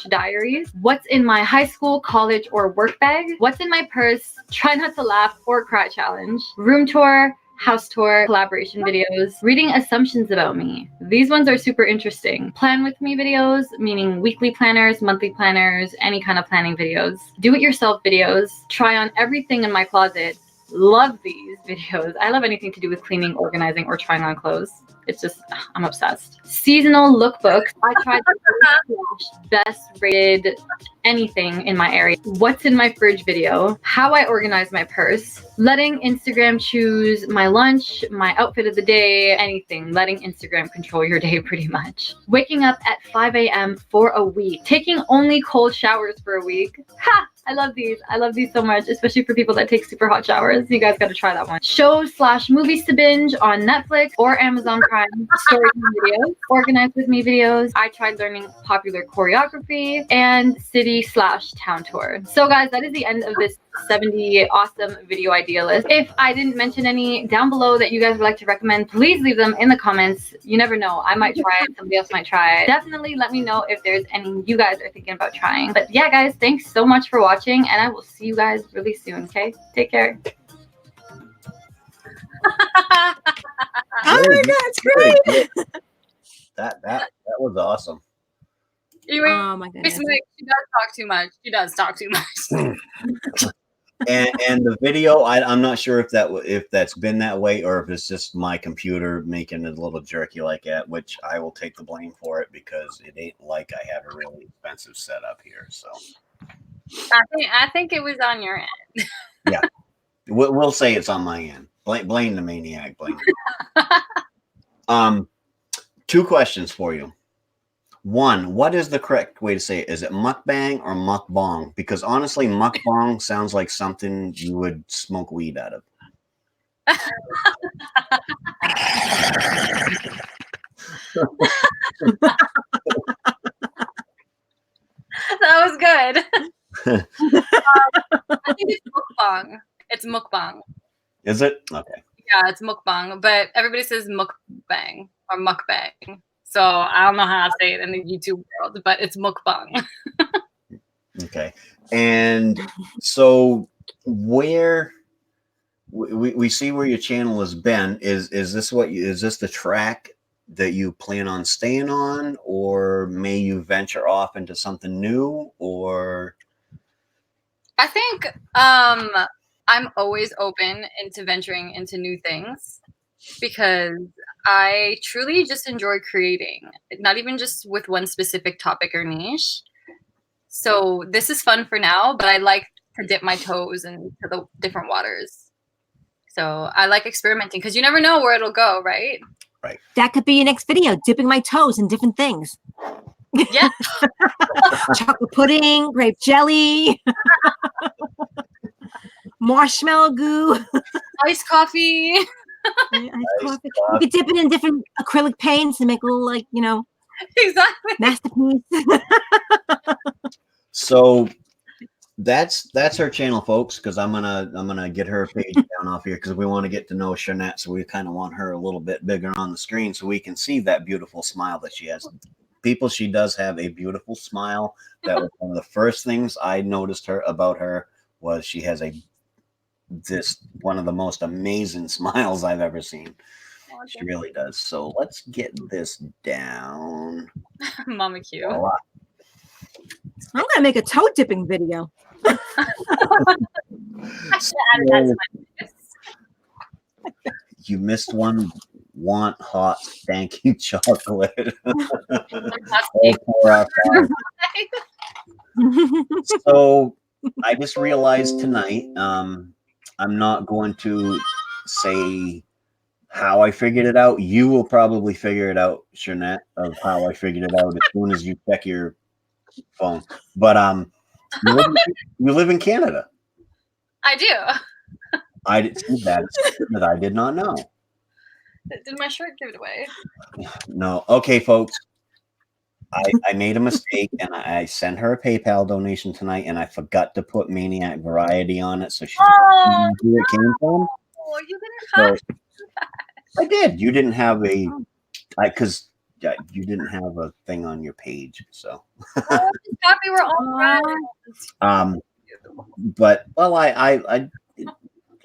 / diaries, what's in my high school, college, or work bag, what's in my purse, try not to laugh or cry challenge, room tour, house tour, collaboration videos, reading assumptions about me. These ones are super interesting. Plan with me videos, meaning weekly planners, monthly planners, any kind of planning videos, do-it-yourself videos, try on everything in my closet. Love these videos. I love anything to do with cleaning, organizing, or trying on clothes. It's just, I'm obsessed. Seasonal lookbooks. I tried the best rated anything in my area. What's in my fridge video. How I organize my purse. Letting Instagram choose my lunch, my outfit of the day, anything. Letting Instagram control your day pretty much. Waking up at 5 a.m. for a week. Taking only cold showers for a week. Ha! I love these. I love these so much, especially for people that take super hot showers. You guys got to try that one. Shows/movies to binge on Netflix or Amazon Prime. Story videos, organized with me videos. I tried learning popular choreography and city/town tour. So guys, that is the end of this 70 awesome video idea list. If I didn't mention any down below that you guys would like to recommend, please leave them in the comments. You never know, I might try it, somebody else might try it. Definitely let me know if there's any you guys are thinking about trying. But yeah guys, thanks so much for watching, and I will see you guys really soon. Okay, take care. Oh my god, it's great. That was awesome. Oh my goodness. She does talk too much. She does talk too much. and the video, I'm not sure if that's been that way or if it's just my computer making it a little jerky like that, which I will take the blame for it because it ain't like I have a really expensive setup here. So I think it was on your end. Yeah, we'll say it's on my end. Blame the Maine-iac. Blame. Two questions for you. One, what is the correct way to say it? Is it mukbang or mukbang? Because honestly, mukbang sounds like something you would smoke weed out of. That was good. I think it's mukbang. It's mukbang. Is it? Okay. Yeah, it's mukbang, but everybody says mukbang or mukbang. So I don't know how to say it in the YouTube world, but it's mukbang. Okay. And so where we see where your channel has been, is this the track that you plan on staying on, or may you venture off into something new? Or I think I'm always open into venturing into new things because I truly just enjoy creating, not even just with one specific topic or niche. So this is fun for now, but I like to dip my toes into the different waters. So I like experimenting because you never know where it'll go, right? Right. That could be your next video, dipping my toes in different things. Yeah. Chocolate pudding, grape jelly, marshmallow goo, Iced coffee. iced coffee. You could dip it in different acrylic paints and make a little, like, you know, Exactly. masterpiece. so that's her channel, folks, because I'm gonna get her page down off here because we want to get to know Shanette, so we kind of want her a little bit bigger on the screen so we can see that beautiful smile that she has. People, she does have a beautiful smile. That was one of the first things I noticed about her was she has one of the most amazing smiles I've ever seen. She really does. So let's get this down. Mama Q. Voila. I'm gonna make a toe dipping video. So, you missed one. Want hot, thank you, chocolate. So I just realized tonight, I'm not going to say how I figured it out. You will probably figure it out, Shanette, of how I figured it out as soon as you check your phone. But you live in Canada. I do. I did see that I did not know. Did my shirt give it away? No. Okay, folks. I made a mistake and I sent her a PayPal donation tonight and I forgot to put Maine-iac Variety on it. So she where it came from. Oh, you didn't have to do that. I did. You didn't have because you didn't have a thing on your page. So I'm just happy we're all friends. But well, I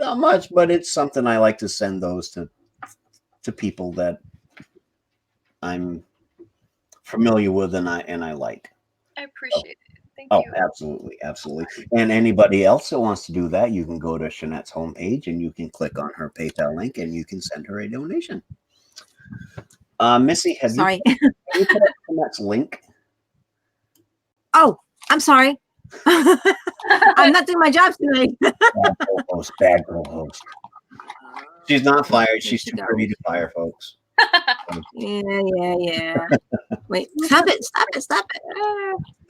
not much, but it's something I like to send those to people that I'm familiar with and I like. I appreciate it. Thank Oh, you. absolutely. And anybody else that wants to do that, you can go to Shanette's homepage and you can click on her PayPal link and you can send her a donation. Missy, have you put up Shanette's link? Oh, I'm sorry. I'm not doing my job tonight. Bad co-host. She's not fired. She's too pretty to fire, folks. Yeah. Wait, stop it.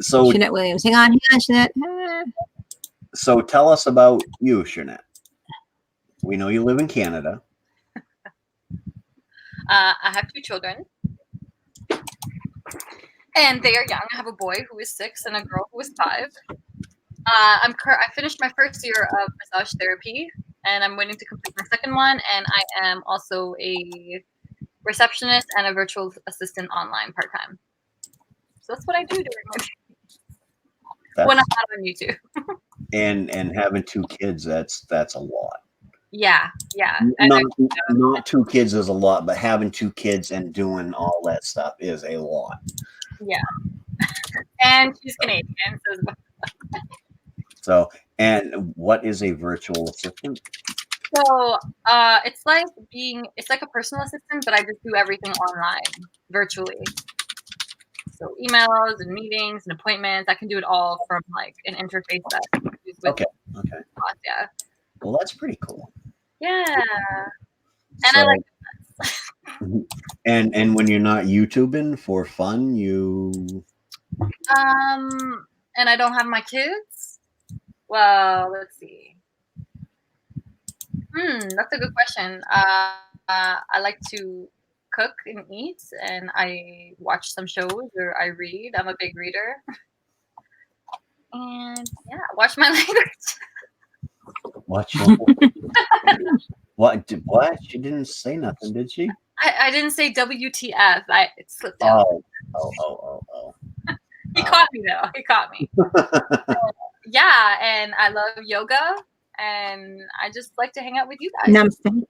So Shanette Williams. Hang on, Shanette. So tell us about you, Shernette. We know you live in Canada. I have 2 children, and they are young. I have a boy who is 6 and a girl who is 5. I finished my first year of massage therapy, and I'm waiting to complete my second one. And I am also a receptionist and a virtual assistant online part-time. So that's what I do during my when I'm not on YouTube. And having 2 kids, that's a lot. Yeah. Not 2 kids is a lot, but having 2 kids and doing all that stuff is a lot. Yeah. And she's Canadian. So, and what is a virtual assistant? So it's like a personal assistant, but I just do everything online, virtually. So emails and meetings and appointments, I can do it all from like an interface that I can use with bots, yeah. Well, that's pretty cool. Yeah. And I like it. And when you're not YouTubing for fun, you and I don't have my kids. Well, let's see. That's a good question. I like to cook and eat, and I watch some shows or I read. I'm a big reader. And yeah, watch my language. Watch your What? She didn't say nothing, did she? I didn't say WTF. It slipped out. Oh. He caught me though. He caught me. Yeah, and I love yoga, and I just like to hang out with you guys. Namaste.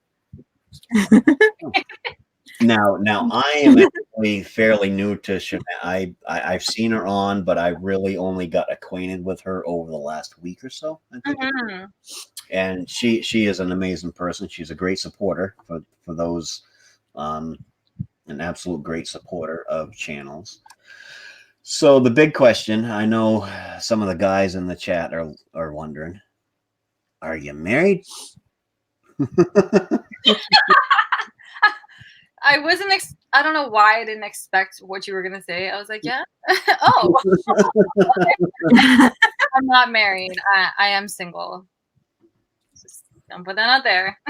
Now I am actually fairly new to Shernette. I've seen her on, but I really only got acquainted with her over the last week or so, I think. Mm-hmm. And she is an amazing person. She's a great supporter for those, an absolute great supporter of channels. So the big question, I know some of the guys in the chat are wondering, are you married? I wasn't. I don't know why I didn't expect what you were gonna say. I was like, yeah. Oh, I'm not married. I am single. Just don't put that out there.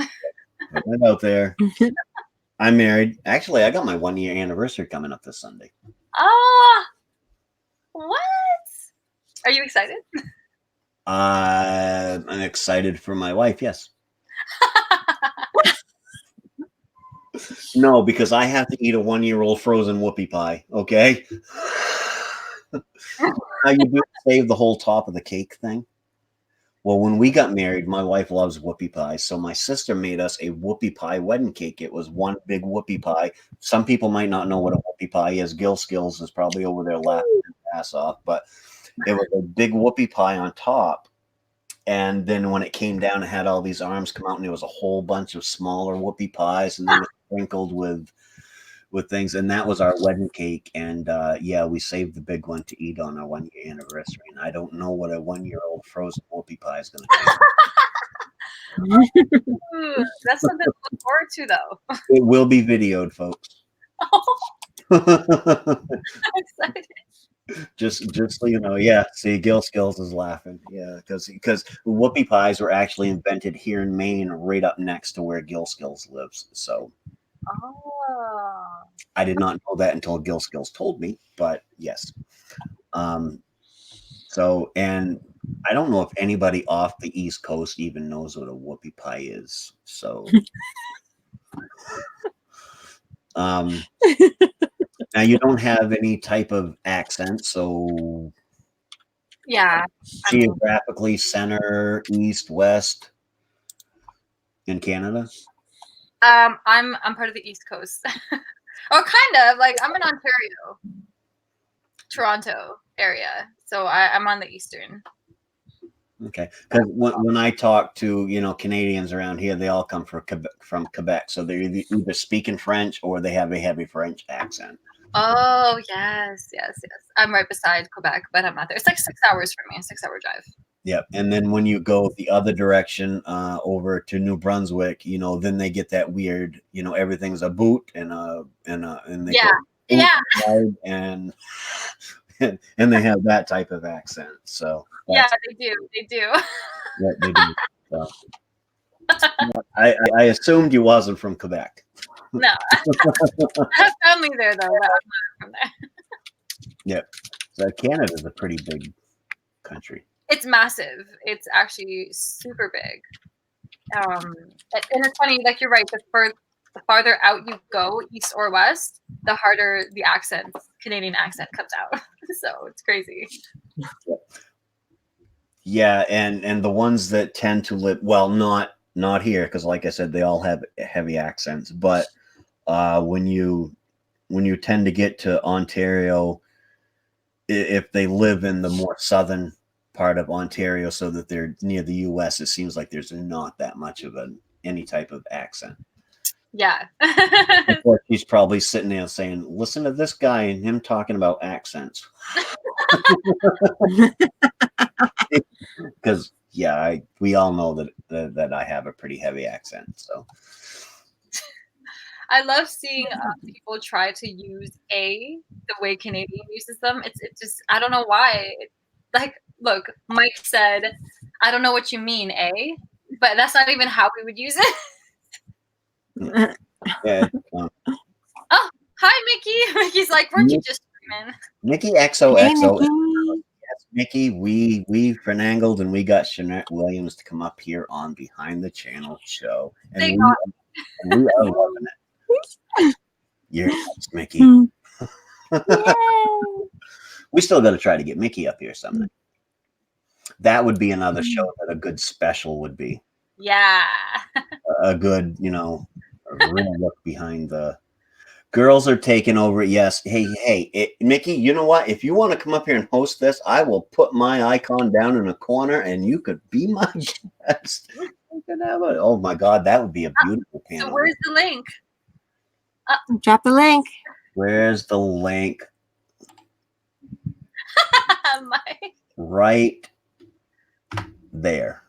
Put that out there. I'm married. Actually, I got my 1-year anniversary coming up this Sunday. Oh, what? Are you excited? I'm excited for my wife. Yes. No, because I have to eat a 1-year-old frozen whoopie pie. Okay. How you do save the whole top of the cake thing? Well, when we got married, my wife loves whoopie pie, so my sister made us a whoopie pie wedding cake. It was one big whoopie pie. Some people might not know what a whoopie pie is. Gil Skills is probably over there laughing his ass off, but it was a big whoopie pie on top. And then when it came down, it had all these arms come out, and there was a whole bunch of smaller whoopie pies, and then it sprinkled with things. And that was our wedding cake. And yeah, we saved the big one to eat on our 1-year anniversary. And I don't know what a 1-year-old frozen whoopie pie is going to taste. Ooh, that's something to look forward to, though. It will be videoed, folks. I'm excited. Just so you know, yeah. See, Gil Skills is laughing, yeah, because whoopie pies were actually invented here in Maine, right up next to where Gil Skills lives. So, I did not know that until Gil Skills told me, but yes. So, and I don't know if anybody off the East Coast even knows what a whoopie pie is. So, now you don't have any type of accent, so Yeah. Geographically, center, east, west in Canada. I'm part of the East Coast. Or kind of, like, I'm in Ontario, Toronto area. So I'm on the eastern. Okay, because when I talk to Canadians around here, they all come from Quebec, so they're either speaking French or they have a heavy French accent. Oh yes. I'm right beside Quebec, but I'm not there. It's like 6 hours for me, a 6-hour drive. Yep, and then when you go the other direction, over to New Brunswick, then they get that weird, everything's a boot and they Yeah. go boot and and they have that type of accent. So Yeah, they do. They do. yeah, they do. So, I assumed you wasn't from Quebec. No. I have family there, though. But I'm not from there. Yep. So Canada's a pretty big country. It's massive. It's actually super big. And it's funny, like you're right, the farther out you go, east or west, the harder the Canadian accent comes out. So it's crazy. Yeah, and the ones that tend to live not here, because like I said, they all have heavy accents. But when you tend to get to Ontario, if they live in the more southern part of Ontario, so that they're near the U.S., it seems like there's not that much of any type of accent. Yeah. Of course, he's probably sitting there saying, "Listen to this guy and him talking about accents." Because we all know that I have a pretty heavy accent. So I love seeing people try to use the way Canadian uses them. It's just, I don't know why. Like, look, Mike said, "I don't know what you mean, but that's not even how we would use it. yeah. Oh, hi, Mickey. Mickey's like, "Weren't you just screaming?" Mickey XOXO. Hey, Yes, Mickey, we finangled and we got Jeanette Williams to come up here on Behind the Channel show. And we are loving it. You're next, Mickey. We still got to try to get Mickey up here someday. That would be another show that a good special would be. Yeah. A good, a real look behind the girls are taking over. Yes. Hey, Mickey, you know what? If you want to come up here and host this, I will put my icon down in a corner and you could be my guest. Oh my God, that would be a beautiful panel. So where's the link? Drop the link. Where's the link? Mike. Right there.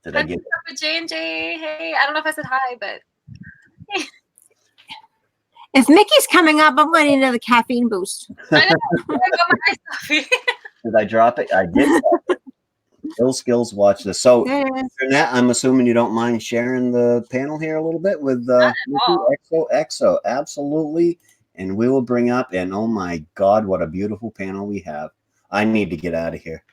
Did I get it? J&J. Hey, I don't know if I said hi, but hey. If Mickey's coming up, I'm going to need another caffeine boost. I know. I got my iced coffee. Did I drop it? I did. Skills watch this. So, Jeanette, I'm assuming you don't mind sharing the panel here a little bit with Mickey XOXO. Absolutely. And we will bring up, and oh my God, what a beautiful panel we have. I need to get out of here.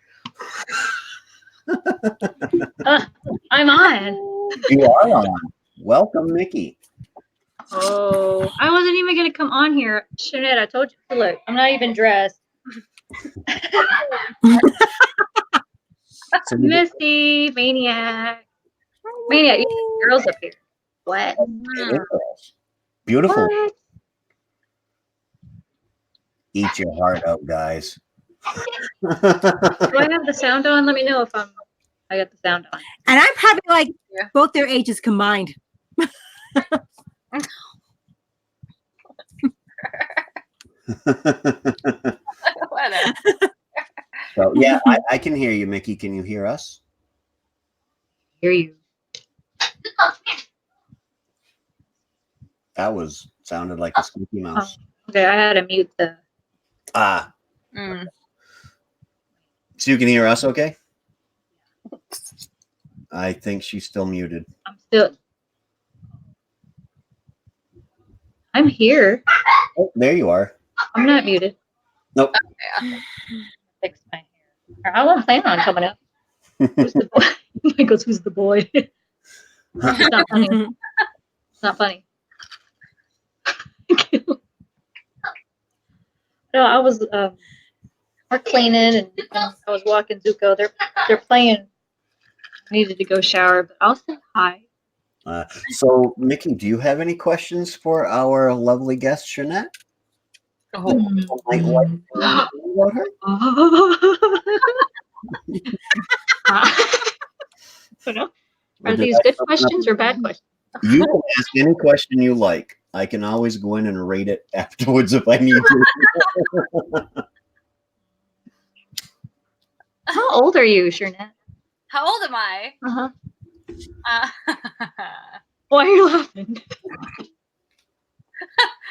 I'm on. You are on. Welcome, Mickey. Oh, I wasn't even going to come on here. Jeanette, I told you. Look, I'm not even dressed. Misty, Maine-iac. Maine-iac, you have girls up here. What? Beautiful. What? Eat your heart out, guys. Do I have the sound on? Let me know if I got the sound on. And I'm probably like both their ages combined. So yeah, I can hear you, Mickey. Can you hear us? Hear you. That sounded like a squeaky mouse. Okay, I had to mute the. So you can hear us, okay? I think she's still muted. I'm here. Oh, there you are. I'm not muted. Nope. Okay. Fix my hair. I won't plan on coming up. Who's the boy? He goes, "Who's the boy?" It's not funny. It's not funny. No, I was we're cleaning and I was walking Zuko. They're playing. I needed to go shower, but I'll say hi. So, Mickey, do you have any questions for our lovely guest, Jeanette? About her? Are these good questions or bad questions? You can ask any question you like. I can always go in and rate it afterwards if I need to. How old are you, Jeanette? How old am I? Why are you laughing?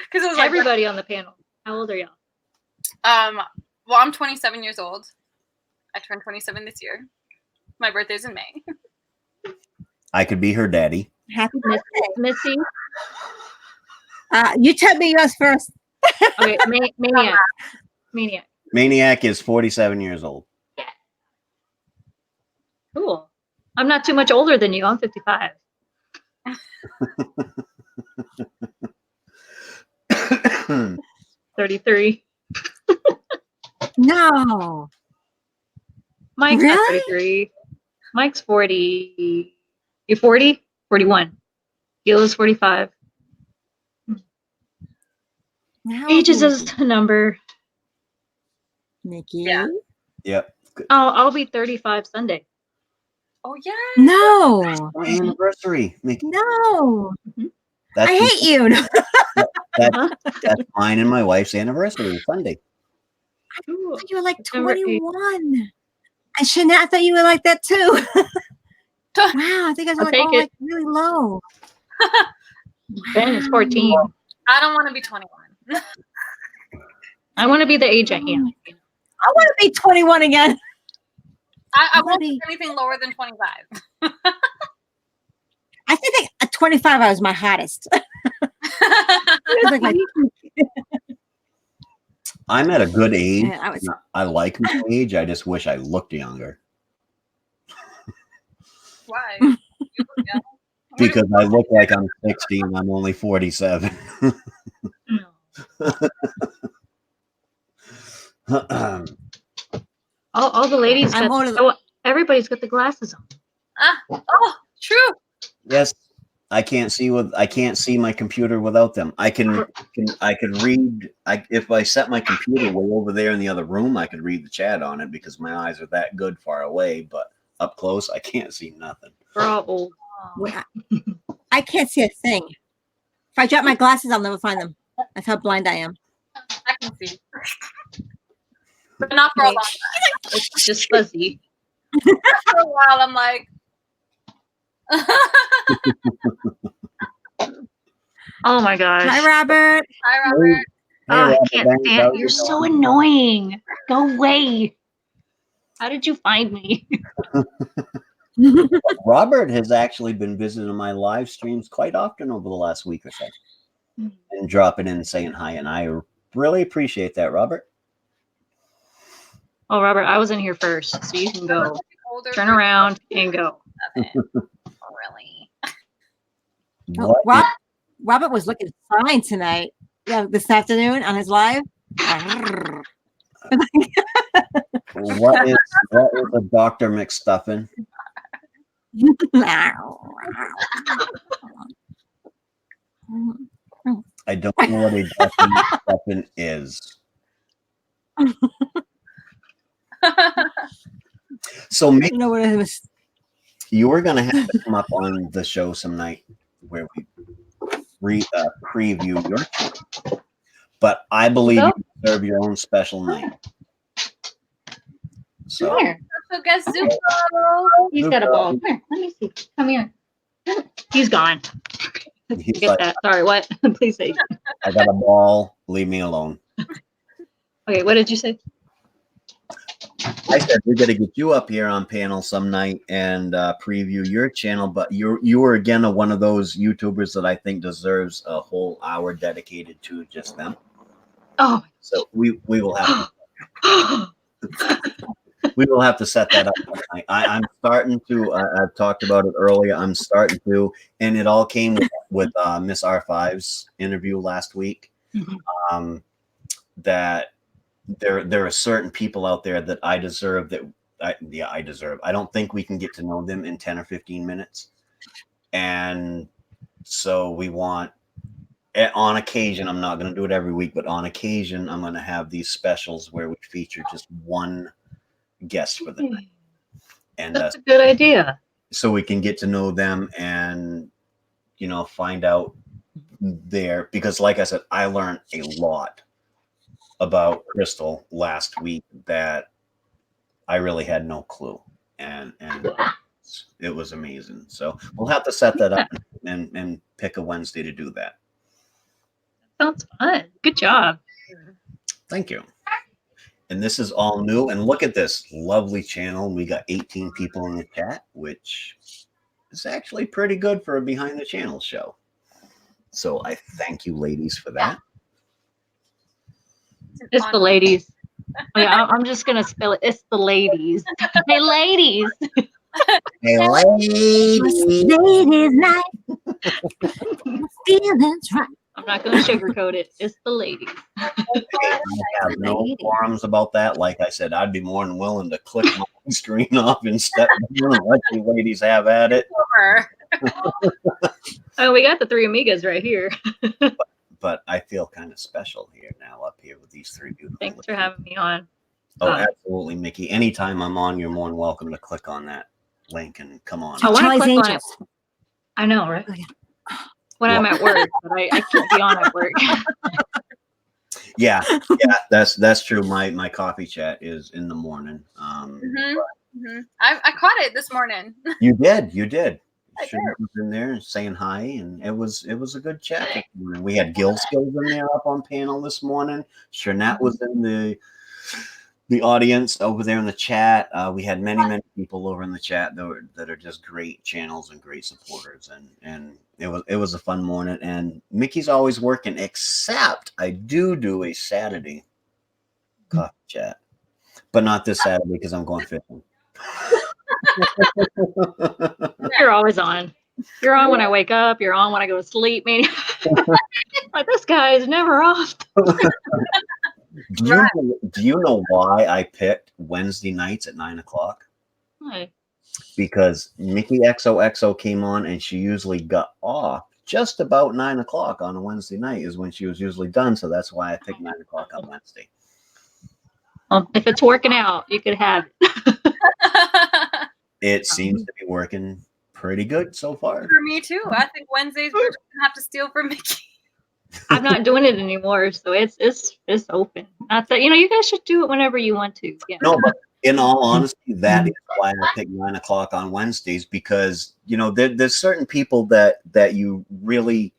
Because it was like everybody on the panel. How old are y'all? Well, I'm 27 years old. I turned 27 this year. My birthday's in May. I could be her daddy. Happy Miss- birthday. Missy. You tell me yours first. Okay, Maine-iac. Maine-iac. Maine-iac is 47 years old. Cool. I'm not too much older than you. I'm 55. 33. No. Mike's not Really? 33. Mike's 40. You 40? 41. Gila's 45. Now Age is a number. Nikki. Yeah. Yep. I'll be 35 Sunday. Oh yeah. No. My anniversary. Mickey. No. That's, I hate you. that's mine and my wife's anniversary, Sunday. Ooh, You were like September 8th. 21. And Shana, I thought you were like that too. Wow, I think I was I'll like, take all it. like really low. Ben is 14. I don't want to be 21. I want to be the age I am. I want to be 21 again. I won't Buddy. take anything lower than 25. I think like, at 25 I was my hottest. It was like I'm at a good age. Yeah, I like my age. I just wish I looked younger Why? You look young. because I look like I'm 60 and I'm only 47. All the ladies I'm got, older than- oh, everybody's got the glasses on. Oh, true. Yes, I can't see my computer without them. I can read. If I set my computer way over there in the other room, I could read the chat on it because my eyes are that good far away. But up close, I can't see nothing. We're all old. I can't see a thing. If I drop my glasses, I'll never find them. That's how blind I am. I can see. But not for a long time. It's just fuzzy. After a while, I'm like, Oh my gosh. Hi, Robert. hi, Robert. Oh, I Robert, can't thanks. stand. How's You're it so going? annoying. Go away. How did you find me? Robert has actually been visiting my live streams quite often over the last week or so, and dropping in and saying hi, and I really appreciate that, Robert. Oh, Robert, I was in here first, so you can go. Older Turn around and go. nothing. Oh, really? Oh, What? Robert was looking fine tonight. Yeah, this afternoon on his live. What is a Dr. McStuffin? I don't know what a Dr. McStuffin is. So I maybe don't know what it was. you were going to have to come up on the show some night where we preview your show. But I believe you deserve your own special night. So Come here. So guess Zuko. He's got a ball. Come here. Let me see. Come here. He's gone. he's Get like, that. Sorry, what? Please say. I got a ball. Leave me alone. Okay, what did you say? I said we got to get you up here on panel some night and preview your channel. But you were again one of those YouTubers that I think deserves a whole hour dedicated to just them. Oh. So we will have we will have to set that up tonight. I'm starting to. I've talked about it earlier. I'm starting to, and it all came with Miss R5's interview last week. Mhm. That there are certain people out there that I deserve that. I deserve. I don't think we can get to know them in 10 or 15 minutes, and so we want. On occasion, I'm not going to do it every week, but on occasion, I'm going to have these specials where we feature just one guest for the night, and That's a good idea. so we can get to know them and find out there, because like I said, I learned a lot about Crystal last week that I really had no clue, and it was amazing. So we'll have to set that up and pick a Wednesday to do that. Sounds fun. Good job. Thank you. And this is all new. And look at this lovely channel. We got 18 people in the chat, which is actually pretty good for a behind the channel show. So I thank you, ladies, for that. It's the ladies. Oh, yeah, I'm just gonna spell it. It's the ladies. Hey, ladies. Hey, ladies. Ladies' night. Feelings right. I'm not gonna sugarcoat it. It's the ladies. I have no qualms about that. Like I said, I'd be more than willing to click my screen off and step down and let you ladies have at it. Oh, we got the three amigas right here. But I feel kind of special here now up here with these three beautiful. Thanks for having me on. Oh, absolutely, Mickey. Anytime I'm on, you're more than welcome to click on that link and come on. I want to Charlie's click on it. Angels. I know, right? Oh, yeah. When I'm at work, but I can't be on at work. Yeah, that's true. My coffee chat is in the morning. I caught it this morning. You did. I Should have been there saying hi, and it was a good chat this morning. We had Gil Skills in there up on panel this morning. Shernette was in the audience over there in the chat. We had many people over in the chat that are just great channels and great supporters, and it was a fun morning. And Mickey's always working, except I do a Saturday coffee chat, but not this Saturday because I'm going fishing. You're always on. You're on when I wake up. You're on when I go to sleep. Man, like this guy is never off. Do you know why I picked Wednesday nights at 9 o'clock? Why? Because Mickey XOXO came on and she usually got off just about 9 o'clock on a Wednesday night is when she was usually done. So that's why I picked 9 o'clock on Wednesday. Well, if it's working out, you could have it. It seems to be working pretty good so far. For me too. I think Wednesdays we're just gonna have to steal from Mickey. I'm not doing it anymore, so it's open. Not that you guys should do it whenever you want to. Yeah. No, but in all honesty, that is why I picked 9 o'clock on Wednesdays, because there's certain people that you really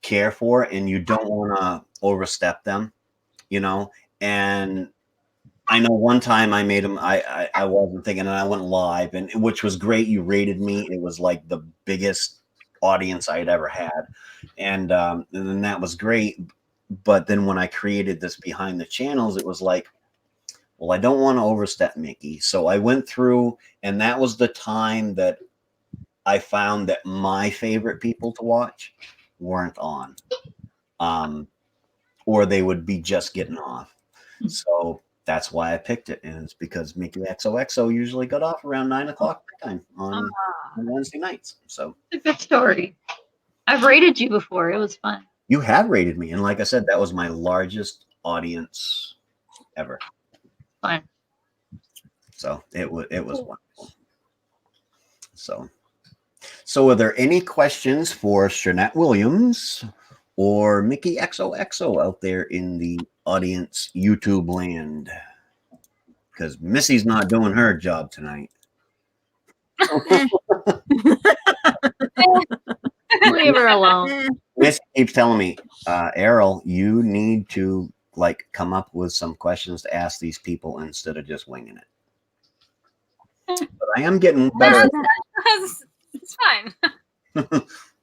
care for and you don't want to overstep them, and I know one time I made them, I wasn't thinking, and I went live, and which was great. You rated me. It was like the biggest audience I had ever had. And then that was great. But then when I created this behind the channels, it was like, well, I don't want to overstep Mickey. So I went through, and that was the time that I found that my favorite people to watch weren't on. Or they would be just getting off. So that's why I picked it. And it's because Mickey XOXO usually got off around 9 o'clock time on Wednesday nights. So it's a good story. I've rated you before. It was fun. you have rated me. And like I said, that was my largest audience ever. Fun. So it was wonderful. So are there any questions for Shernette Williams or Mickey XOXO out there in the audience YouTube land? Because Missy's not doing her job tonight. Leave her alone. Missy keeps telling me, Errol, you need to come up with some questions to ask these people instead of just winging it. But I am getting better. It's fine.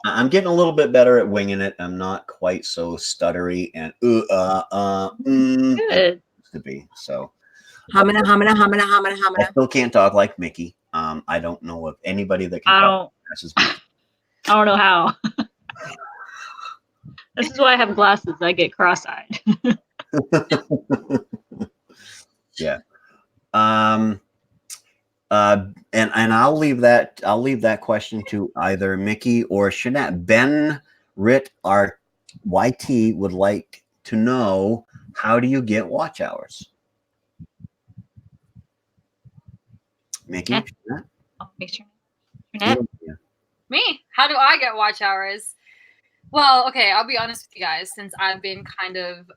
I'm getting a little bit better at winging it. I'm not quite so stuttery and Good. to be. So Hamina. I still can't talk like Mickey. I don't know of anybody that can talk as Mickey. I don't know how. This is why I have glasses. I get cross-eyed. Yeah. And I'll leave that question to either Mickey or Shernette. Ben Ritt, our YT, would like to know, how do you get watch hours? Mickey? Shernette? Shernette? Yeah. Me? How do I get watch hours? Well, okay, I'll be honest with you guys, since I've been kind of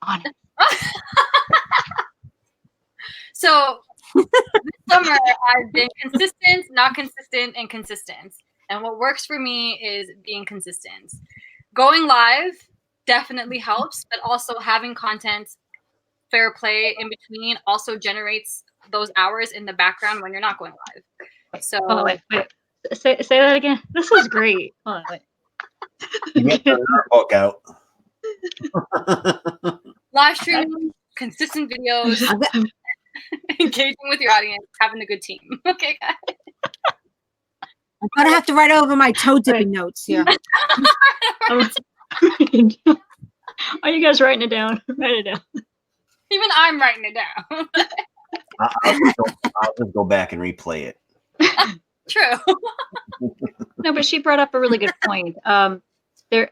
Honest. So this summer I've been consistent, not consistent, and consistent. And what works for me is being consistent. Going live definitely helps, but also having content fair play in between also generates those hours in the background when you're not going live. So Hold on, wait. Say that again. This is great. Hold on, wait. Get the book out. live streaming, consistent videos, engaging with your audience, having a good team. Okay, guys. I'm gonna have to write over my toe dipping notes here. Are you guys writing it down? Write it down. Even I'm writing it down. I'll just go back and replay it. True. No, but she brought up a really good point. There,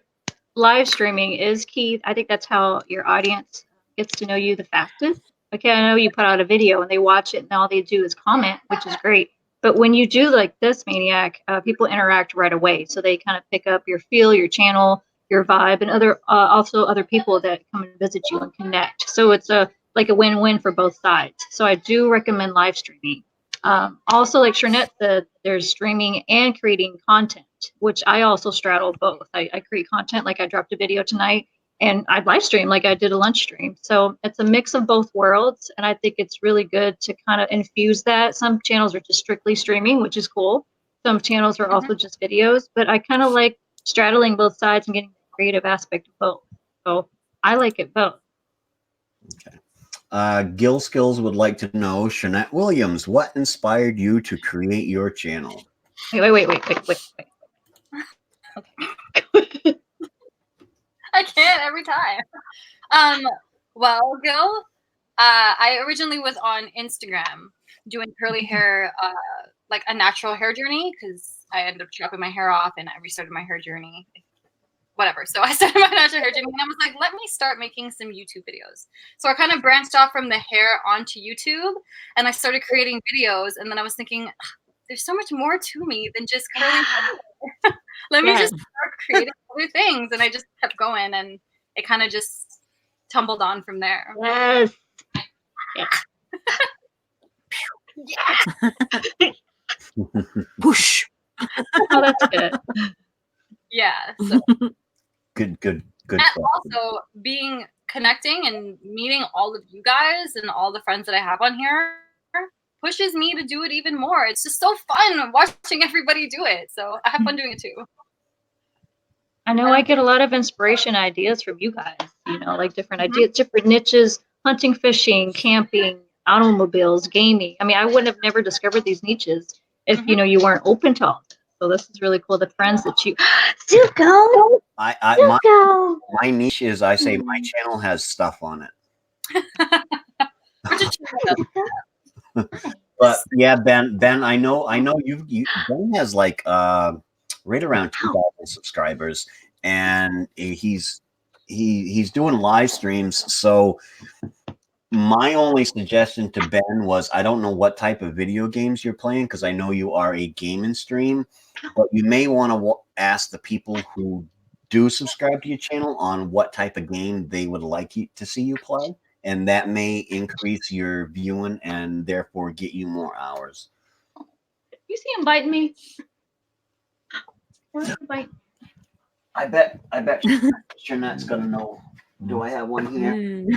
live streaming is key. I think that's how your audience gets to know you the fastest. Okay, I know you put out a video and they watch it and all they do is comment, which is great. But when you do like this, Maine-iac, people interact right away. So they kind of pick up your feel, your channel, your vibe, and also other people that come and visit you and connect. So it's like a win-win for both sides. So I do recommend live streaming. Also, like Shernette said, there's streaming and creating content, which I also straddle both. I create content, like I dropped a video tonight, and I live stream like I did a lunch stream. So it's a mix of both worlds, and I think it's really good to kind of infuse that. Some channels are just strictly streaming, which is cool. Some channels are also just videos, but I kind of like straddling both sides and getting the creative aspect of both. So I like it both. Okay. Gil Skills would like to know, Shernette Williams, what inspired you to create your channel? Wait. Okay. I can't every time. Well, Gil, I originally was on Instagram doing curly hair, like a natural hair journey, because I ended up chopping my hair off and I restarted my hair journey. Whatever. So I started my natural hair journey and I was like, let me start making some YouTube videos. So I kind of branched off from the hair onto YouTube and I started creating videos. And then I was thinking, there's so much more to me than just curly hair. Let me just start creating other things. And I just kept going and it kind of just tumbled on from there. Yes. Yeah. Push. Oh, that's good. Yeah. So. Good. And also connecting and meeting all of you guys and all the friends that I have on here pushes me to do it even more. It's just so fun watching everybody do it. So I have fun doing it too. I know I get a lot of inspiration ideas from you guys, like different ideas, different niches, hunting, fishing, camping, automobiles, gaming. I mean, I wouldn't have never discovered these niches if, you weren't open to all this. So this is really cool. The friends that you, Zuko, my niche is, I say my channel has stuff on it. But yeah, Ben, I know you Ben has like right around 2,000 subscribers, and he's doing live streams. So my only suggestion to Ben was, I don't know what type of video games you're playing, because I know you are a gaming stream, but you may want to ask the people who do subscribe to your channel on what type of game they would like to see you play, and that may increase your viewing and therefore get you more hours. You see him biting me? Where's the bite? I bet Shernette's gonna know. Do I have one here?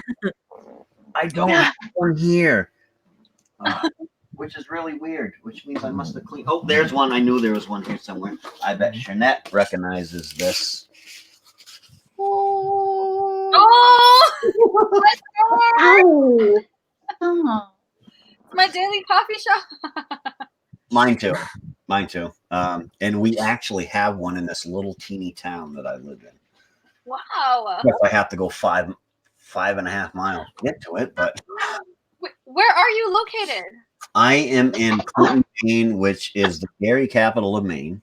I don't have one here, which is really weird, which means I must have cleaned. Oh, there's one. I knew there was one here somewhere. I bet Shernette recognizes this. Oh! Oh. My daily coffee shop. Mine too. And we actually have one in this little teeny town that I live in. Wow. I have to go 5.5 miles to get to it, but where are you located? I am in Clinton, Maine, which is the dairy capital of Maine.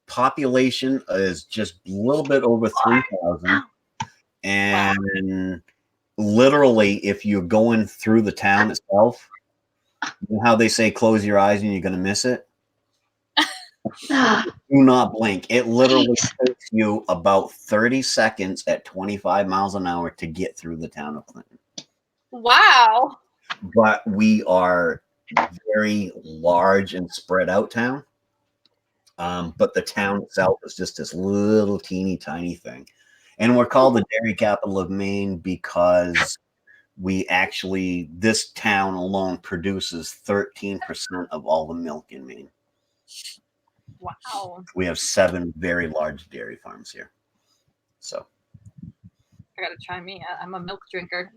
Population is just a little bit over 3,000, and literally, if you're going through the town itself, you know how they say close your eyes and you're going to miss it? Do not blink. It literally takes you about 30 seconds at 25 miles an hour to get through the town of Clinton. Wow. But we are very large and spread out town. But the town itself is just this little teeny tiny thing. And we're called the dairy capital of Maine because this town alone produces 13% of all the milk in Maine. Wow. We have 7 very large dairy farms here. So I gotta try me. I'm a milk drinker.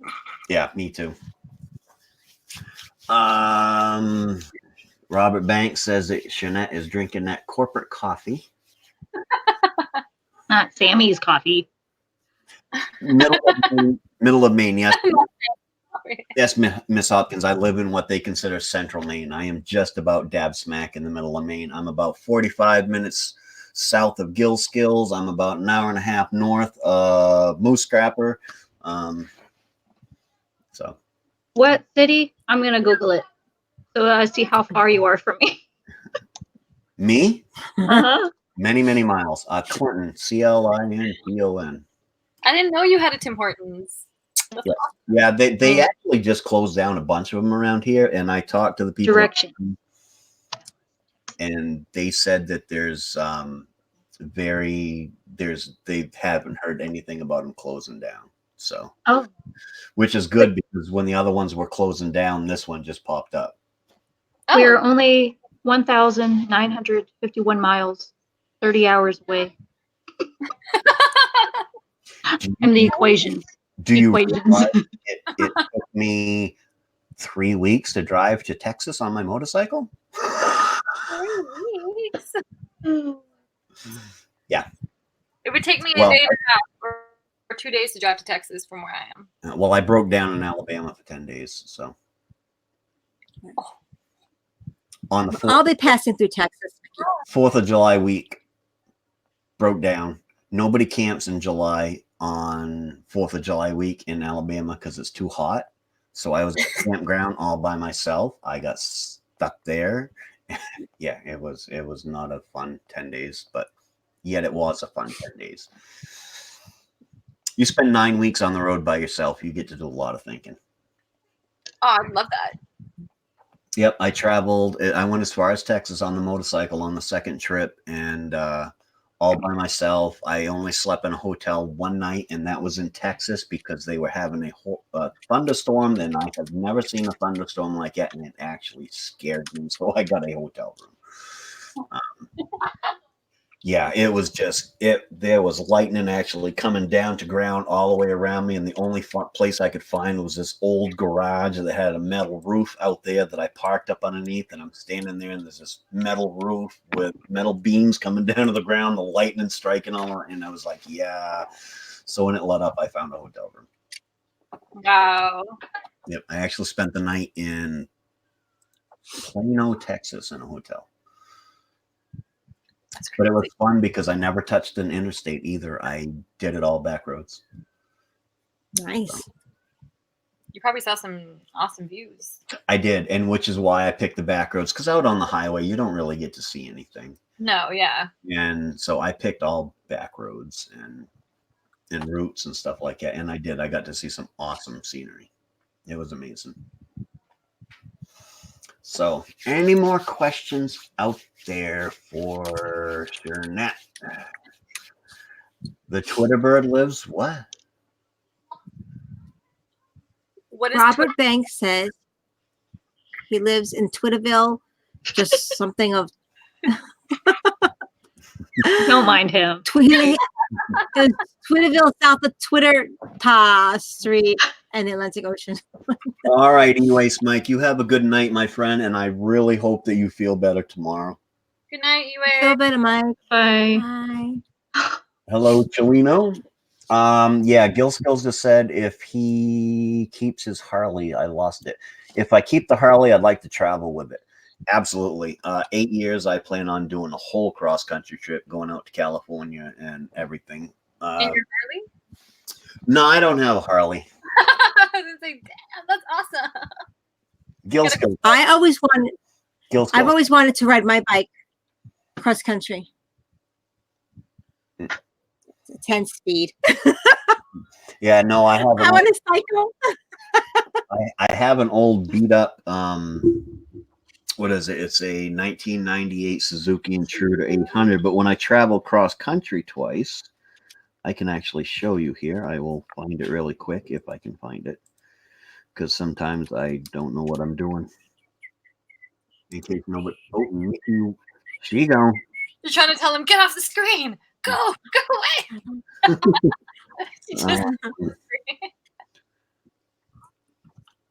yeah, me too. Robert Banks says that Shanette is drinking that corporate coffee. Not Sammy's coffee. Middle of Maine, yes. Yes, Miss Hopkins. I live in what they consider central Maine. I am just about dab smack in the middle of Maine. I'm about 45 minutes south of Gilskills. I'm about an hour and a half north of Moose Scrapper. So, What city? I'm gonna Google it so I see how far you are from me. me? Uh-huh. Many, many miles. Clinton, Clinton. I didn't know you had a Tim Hortons. Yeah, they actually just closed down a bunch of them around here, and I talked to the people. Direction. And they said that they haven't heard anything about them closing down. So, which is good because when the other ones were closing down, this one just popped up. We're only 1,951 miles, 30 hours away. And the equations. Do you realize it took me 3 weeks to drive to Texas on my motorcycle? 3 weeks. Yeah. It would take me a day and a half or 2 days to drive to Texas from where I am. Well, I broke down in Alabama for 10 days, so. On the I'll be passing through Texas. 4th of July week, broke down. Nobody camps in July on 4th of July week in Alabama because it's too hot. So I was at the campground all by myself. I got stuck there. Yeah, it was not a fun 10 days, but yet it was a fun 10 days. You spend 9 weeks on the road by yourself. You get to do a lot of thinking. Oh, I love that. Yep, I traveled. I went as far as Texas on the motorcycle on the second trip, and all by myself. I only slept in a hotel one night, and that was in Texas because they were having a thunderstorm, and I have never seen a thunderstorm like that, and it actually scared me. So I got a hotel room. Yeah, it was just there was lightning actually coming down to ground all the way around me, and the only place I could find was this old garage that had a metal roof out there that I parked up underneath, and I'm standing there, and there's this metal roof with metal beams coming down to the ground, the lightning striking all around, and I was like, yeah. So when it let up, I found a hotel room. Wow. Yep, I actually spent the night in Plano, Texas, in a hotel. But it was fun because I never touched an interstate either. I did it all back roads. Nice. So. You probably saw some awesome views. I did, and which is why I picked the back roads, because out on the highway, you don't really get to see anything. No, yeah. And so I picked all back roads and routes and stuff like that. And I did. I got to see some awesome scenery. It was amazing. So, any more questions out there for Shanette? The Twitter bird lives what? What is Robert Banks says he lives in Twitterville, just something of. Don't mind him. Twitterville south of Twitter Street and the Atlantic Ocean. All right, anyways, Mike, you have a good night, my friend, and I really hope that you feel better tomorrow. Good night, Yue. Feel better, Mike. Bye. Bye. Hello, Cholino. Yeah, Gil Skills just said if he keeps his Harley, I lost it. If I keep the Harley, I'd like to travel with it. Absolutely. 8 years, I plan on doing a whole cross-country trip, going out to California and everything. In your Harley? No, I don't have a Harley. I was gonna say, damn, that's awesome. Gil Skills. I've always wanted to ride my bike cross country. 10 speed. Yeah, no, I have. I want to cycle. I have an old beat up. What is it? It's a 1998 Suzuki Intruder 800. But when I travel cross country twice, I can actually show you here. I will find it really quick if I can find it, because sometimes I don't know what I'm doing. In case nobody. Oh, Mickey, she gone. You're trying to tell him, get off the screen. Go away. She just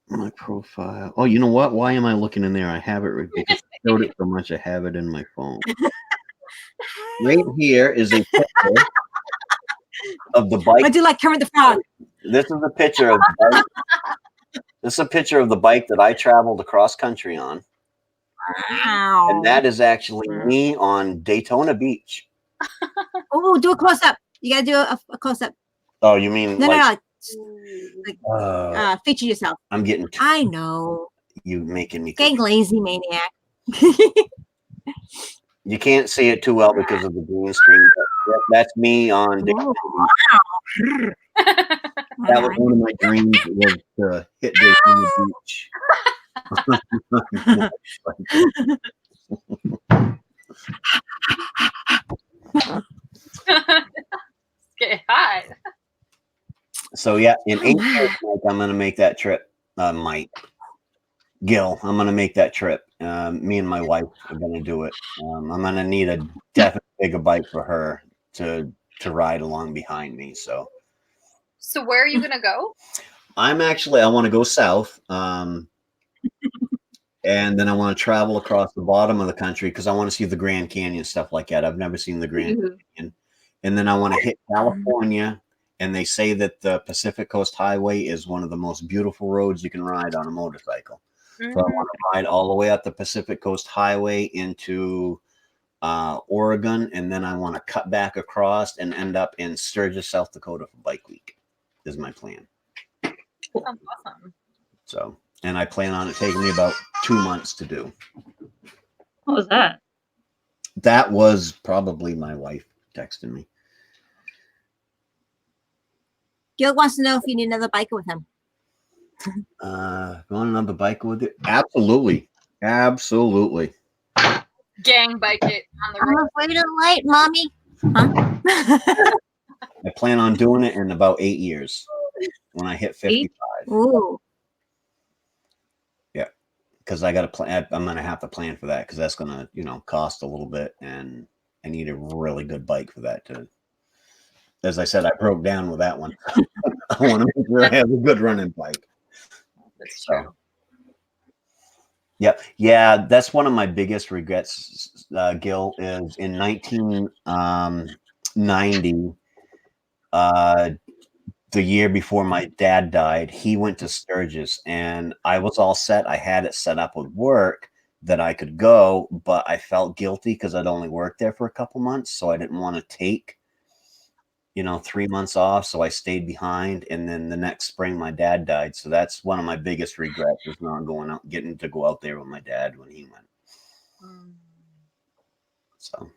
My profile. Oh, you know what? Why am I looking in there? I have it because I showed it so much. I have it in my phone. Right here is a picture of the bike. I do like Kermit the Frog. This is a picture of the bike. This is a picture of the bike that I traveled across country on. Wow. And that is actually me on Daytona Beach. Oh, do a close up. You gotta do a close up. Oh, you mean No, like, feature yourself. I'm getting I know. You making me Getting lazy, Maine-iac. You can't see it too well because of the green screen. But that's me on Daytona Beach. That was one of my dreams, was to hit Daytona Beach. get hot. So yeah, in 8 years, Mike, I'm gonna make that trip. Mike, Gil, I'm gonna make that trip. Me and my wife are gonna do it. I'm gonna need a definitely bigger bike for her to ride along behind me. So where are you gonna go? I want to go south. And then I want to travel across the bottom of the country because I want to see the Grand Canyon, stuff like that. I've never seen the Grand Canyon. And then I want to hit California. And they say that the Pacific Coast Highway is one of the most beautiful roads you can ride on a motorcycle. So I want to ride all the way up the Pacific Coast Highway into Oregon. And then I want to cut back across and end up in Sturgis, South Dakota for Bike Week is my plan. Sounds awesome. So, and I plan on it taking me about 2 months to do. What was that? That was probably my wife texting me. Gil wants to know if you need another biker with him. Want another biker with you? Absolutely. Absolutely. Gang bike it on the I'm road. afraid of light, mommy. Huh? I plan on doing it in about 8 years when I hit 55. Ooh. Yeah. Because I got to plan. I'm going to have to plan for that because that's going to, cost a little bit. And I need a really good bike for that too. As I said, I broke down with that one. I want to make sure I have a good running bike. That's true. Yep. Yeah, that's one of my biggest regrets, Gil, is in 1990, the year before my dad died, he went to Sturgis, and I was all set. I had it set up with work that I could go, but I felt guilty because I'd only worked there for a couple months, so I didn't want to take 3 months off, so I stayed behind. And then the next spring, my dad died. So that's one of my biggest regrets, is not getting to go out there with my dad when he went. So,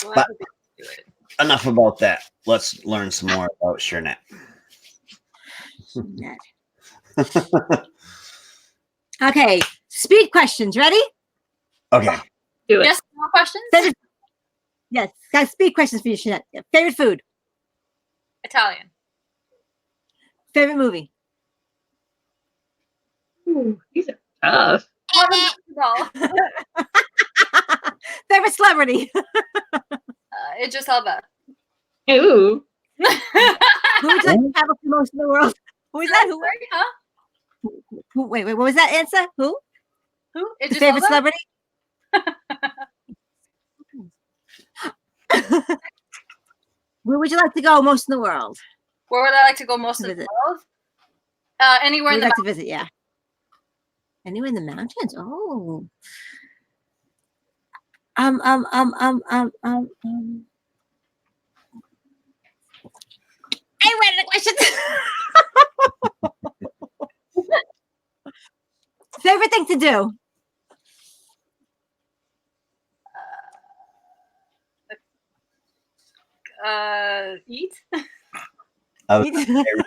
Well, but enough about that. Let's learn some more about Shernette. Okay, speed questions. Ready? Okay. Do it. Yes, more questions? Yes, got speed questions for you, Shernette. Favorite food? Italian. Favorite movie? Ooh, these are tough. Favorite celebrity? Idris Elba. Ooh. Who would you like to travel to most in the world? Who is that? Who? Sorry, huh? Wait, what was that answer? Who? Who? The Idris favorite Elba? celebrity? Where would you like to go most in the world? Where would I like to go most To of the visit. world? Anywhere in Where would the you like to visit? Yeah. Anywhere in the mountains? Oh. I read the question. Favorite thing to do? Eat.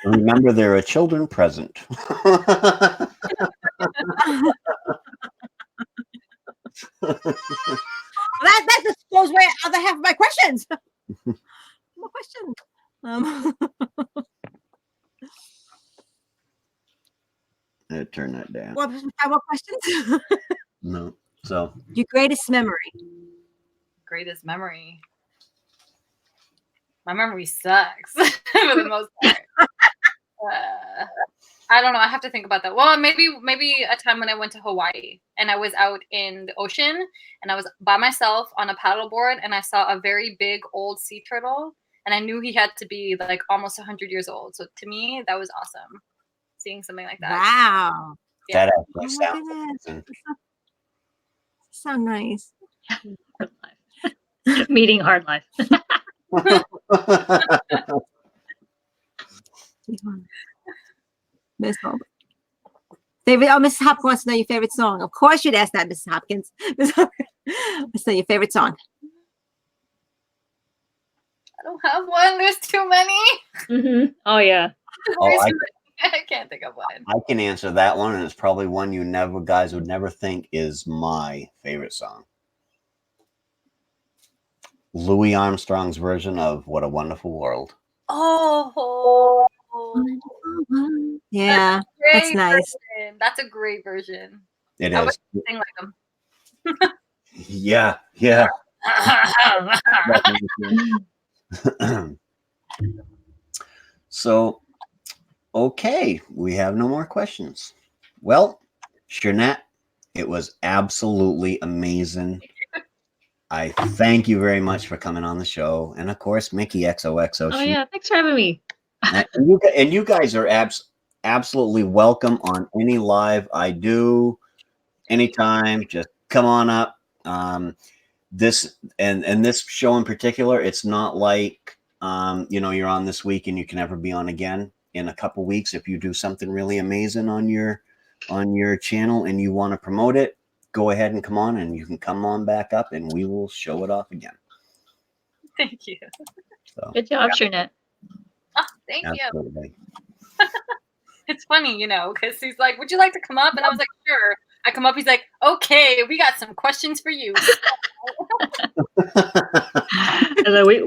Remember, there are children present. That just goes where other half of my questions. turn that down. What questions? No. So Your greatest memory. Greatest memory. My memory sucks for the most part. I don't know. I have to think about that. Well, maybe a time when I went to Hawaii and I was out in the ocean and I was by myself on a paddleboard and I saw a very big old sea turtle and I knew he had to be like almost 100 years old. So to me, that was awesome. Seeing something like that. Wow. Yeah. that Oh actually my sounds goodness. amazing. So nice. Hard life. Meeting hard life. Miss Hopkins. Favorite? Oh, Mrs. Hopkins wants to know your favorite song. Of course, you'd ask that, Mrs. Hopkins. Let's know your favorite song. I don't have one. There's too many. Mm-hmm. Oh yeah. I can't think of one. I can answer that one, and it's probably one you guys would never think is my favorite song. Louis Armstrong's version of "What a Wonderful World." Oh, Yeah, that's great nice. version. That's a great version. It I is. would sing like them. Yeah. So, okay, we have no more questions. Well, Shernette, it was absolutely amazing. I thank you very much for coming on the show, and of course, Mickey XOXO. Oh yeah. Thanks for having me. And you guys are absolutely welcome on any live I do, anytime. Just come on up. This show in particular, it's not like you're on this week and you can never be on again. In a couple weeks, if you do something really amazing on your channel and you want to promote it, go ahead and come on, and you can come on back up and we will show it off again. Thank you. So, Good job, Shernette. Oh, thank absolutely. you. It's funny, because he's like, would you like to come up? And I was like, sure. I come up, he's like, okay, we got some questions for you.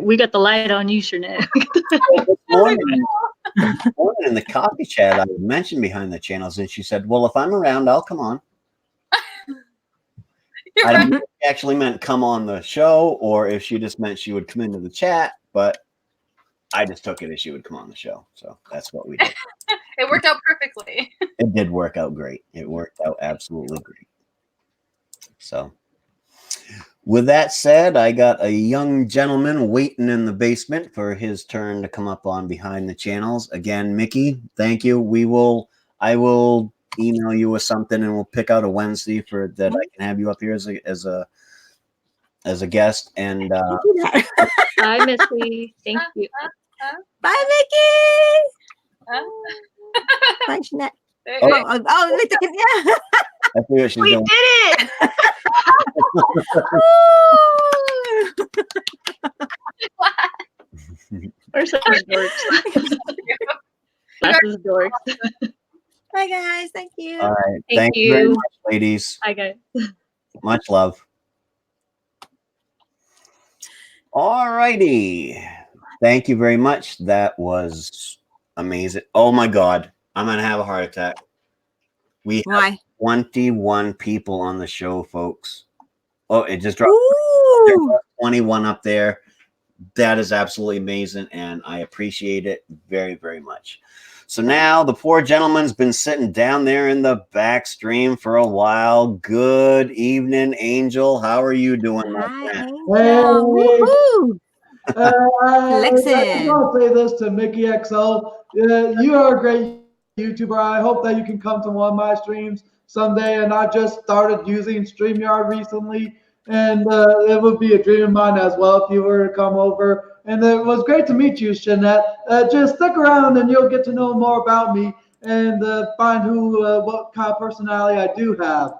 We got the light on you, Shernette. This morning in the coffee chat, I mentioned behind the channels, and she said, well, if I'm around, I'll come on. I don't know if she actually meant come on the show or if she just meant she would come into the chat, but I just took it as she would come on the show. So that's what we did. It worked out perfectly. It did work out great. It worked out absolutely great. So with that said, I got a young gentleman waiting in the basement for his turn to come up on behind the channels. Again, Mickey, thank you. I will email you with something and we'll pick out a Wednesday for that I can have you up here as a guest. And Bye, Missy. Thank you. Bye, Mickey. Bye, Shernette. Yeah. I see what she's We doing. did it. We're such dorks. That's dorks. Bye, guys. Thank you. All right. Thank Thank you very you. much, ladies. Hi, guys. Much love. All righty. Thank you very much. That was amazing. Oh my God. I'm going to have a heart attack. We have 21 people on the show, folks. Oh, it just dropped. There was 21 up there. That is absolutely amazing, and I appreciate it very, very much. So now the poor gentleman's been sitting down there in the back stream for a while. Good evening, Angel. How are you doing, my friend? Woohoo! I just want to say this to Mickey XO. You are a great YouTuber. I hope that you can come to one of my streams someday. And I just started using StreamYard recently, and it would be a dream of mine as well if you were to come over. And it was great to meet you, Shernette. Just stick around and you'll get to know more about me and find what kind of personality I do have.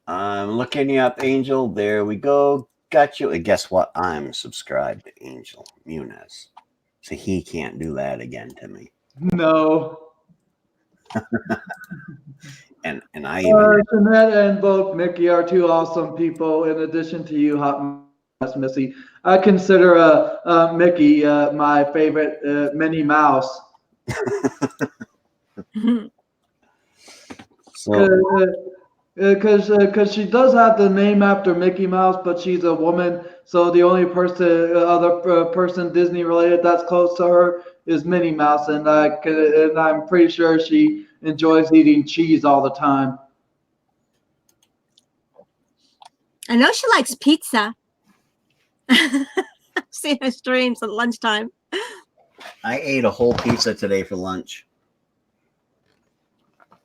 I'm looking you up, Angel. There we go. Got you. And guess what? I'm subscribed to Angel Muniz. So he can't do that again to me. No. and I even Shernette and both Mickey are two awesome people. In addition to you, Hot Missy, I consider Mickey my favorite Minnie Mouse. So Because she does have the name after Mickey Mouse, but she's a woman. So the only person Disney related that's close to her is Minnie Mouse, and I'm pretty sure she enjoys eating cheese all the time. I know she likes pizza. I've seen her streams at lunchtime. I ate a whole pizza today for lunch.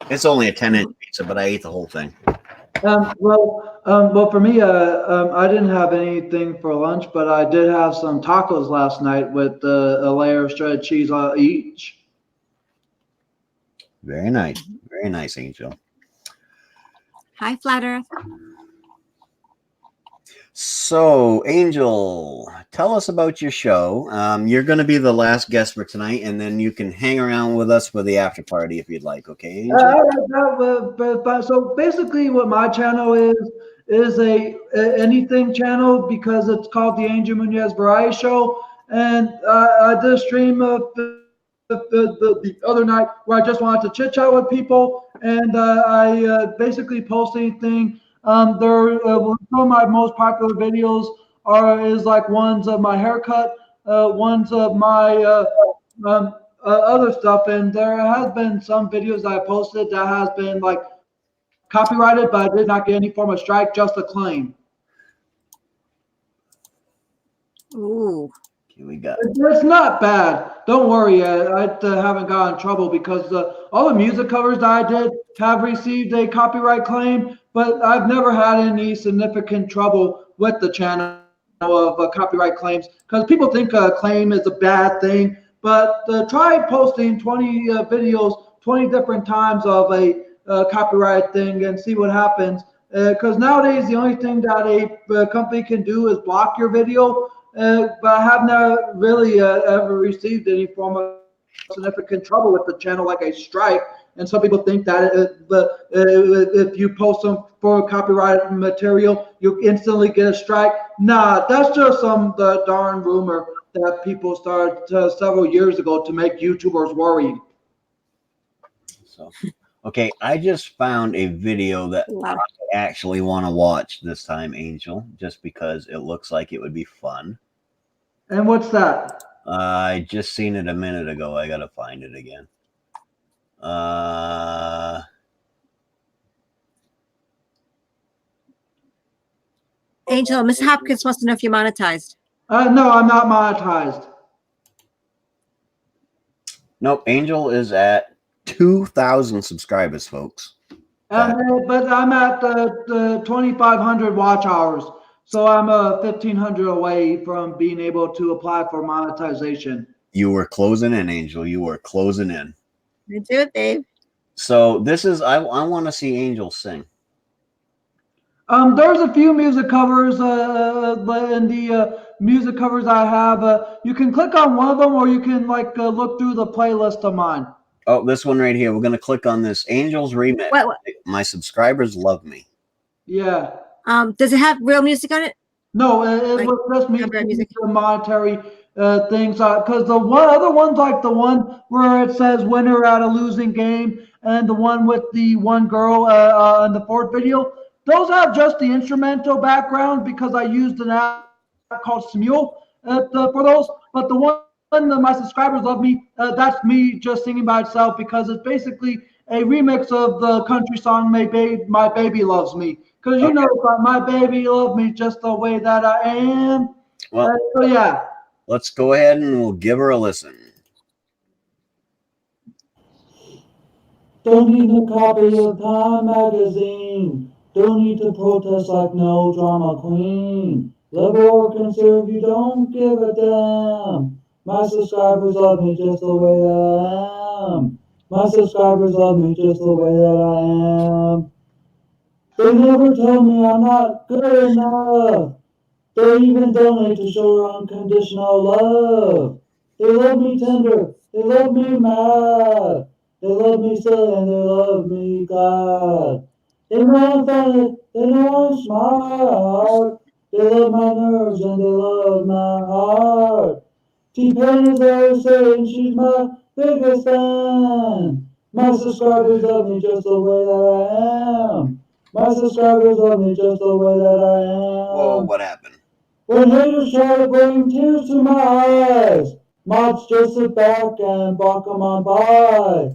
It's only a 10-inch pizza, but I ate the whole thing. Well, for me, I didn't have anything for lunch, but I did have some tacos last night with a layer of shredded cheese on each. Very nice. Very nice, Angel. Hi, Flat Earth. So, Angel, tell us about your show. You're going to be the last guest for tonight, and then you can hang around with us for the after party if you'd like. Okay, Angel? So basically, what my channel is a anything channel because it's called the Angel Munoz Variety Show, and I did a stream of the other night where I just wanted to chit chat with people, and I basically post anything. Some of my most popular videos is like ones of my haircut, ones of my other stuff, and there has been some videos I posted that has been like copyrighted, but I did not get any form of strike, just a claim. Ooh. Here we go. It's not bad. Don't worry. I haven't gotten in trouble because all the music covers that I did have received a copyright claim, but I've never had any significant trouble with the channel of copyright claims because people think a claim is a bad thing. But try posting 20 videos 20 different times of a copyright thing and see what happens. Because nowadays the only thing that a company can do is block your video. But I have not really ever received any form of significant trouble with the channel, like a strike. And some people think that if you post some for copyrighted material, you instantly get a strike. Nah, that's just some darn rumor that people started several years ago to make YouTubers worried. So, okay, I just found a video that I actually want to watch this time, Angel, just because it looks like it would be fun. And what's that? I just seen it a minute ago. I gotta find it again. Angel, Miss Hopkins wants to know if you're monetized. No, I'm not monetized. Nope, Angel is at 2,000 subscribers, folks. But I'm at the 2,500 watch hours, so I'm 1,500 away from being able to apply for monetization. You were closing in, Angel. You were closing in. You do it, Dave. So this is I want to see Angel sing. There's a few music covers, and the music covers I have. You can click on one of them, or you can look through the playlist of mine. Oh, this one right here. We're gonna click on this Angel's remix. What? My subscribers love me. Yeah. Does it have real music on it? No, it was just me the monetary things. Because the other ones, like the one where it says winner at a losing game, and the one with the one girl in the fourth video, those have just the instrumental background because I used an app called Smule for those. But the one that my subscribers love me, that's me just singing by itself because it's basically a remix of the country song My Baby Loves Me. Because you know, my baby loves me just the way that I am. Well, so yeah. Let's go ahead and we'll give her a listen. Don't need a copy of Time magazine. Don't need to protest like no drama queen. Liberal or conservative, don't give a damn. My subscribers love me just the way that I am. My subscribers love me just the way that I am. They never tell me I'm not good enough. They even donate to show unconditional love. They love me tender. They love me mad. They love me silly and they love me glad. They know I'm funny. They know I'm smart. They love my nerves and they love my heart. T-Pain is there saying she's my biggest fan. My subscribers love me just the way that I am. My subscribers love me just the way that I am. Whoa, what happened? When haters try to bring tears to my eyes, mobs just sit back and block them on by.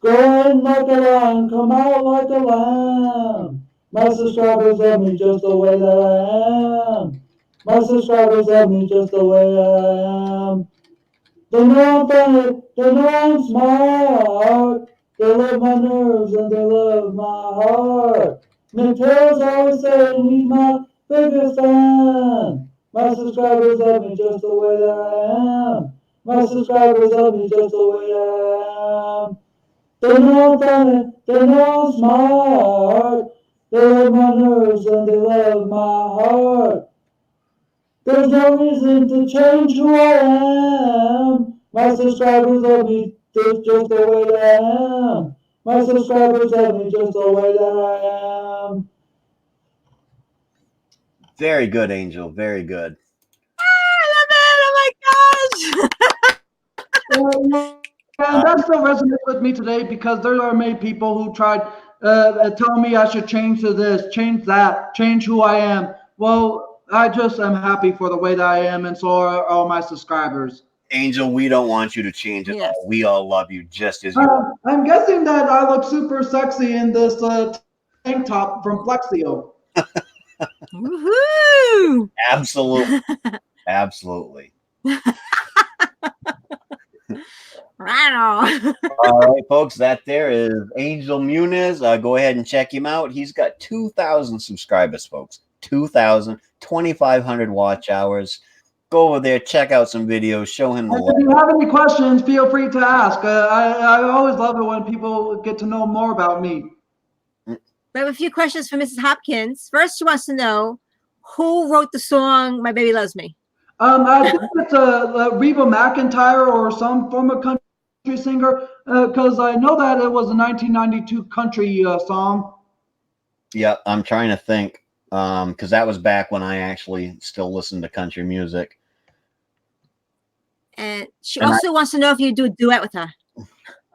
Go in like a lion, come out like a lamb. My subscribers love me just the way that I am. My subscribers love me just the way I am. They know I'm funny, they know I'm smart. They love my nerves and they love my heart. Nick Taylor's always saying he's my biggest fan. My subscribers love me just the way that I am. My subscribers love me just the way I am. They know I'm funny, they know I'm smart. They love my nerves and they love my heart. There's no reason to change who I am. My subscribers love me just the way that I am. My subscribers love me just the way that I am. Very good, Angel. Very good. I love it. Oh my gosh. And that still resonates with me today because there are many people who tried telling me I should change to this, change that, change who I am. Well, I just am happy for the way that I am, and so are all my subscribers. Angel, we don't want you to change at all. We all love you just as you are. I'm guessing that I look super sexy in this tank top from Flexio. Woohoo! Absolutely. Absolutely. Wow. All right, folks, that there is Angel Muniz. Go ahead and check him out. He's got 2,000 subscribers, folks. 2,000, 2,500 watch hours. Go over there, check out some videos, show him the love. If you have any questions, feel free to ask. I always love it when people get to know more about me. We have a few questions for Mrs. Hopkins. First, she wants to know who wrote the song "My Baby Loves Me." I think it's Reba McEntire or some former country singer, because I know that it was a 1992 country song. Yeah, I'm trying to think, because that was back when I actually still listened to country music. And she also wants to know if you do a duet with her.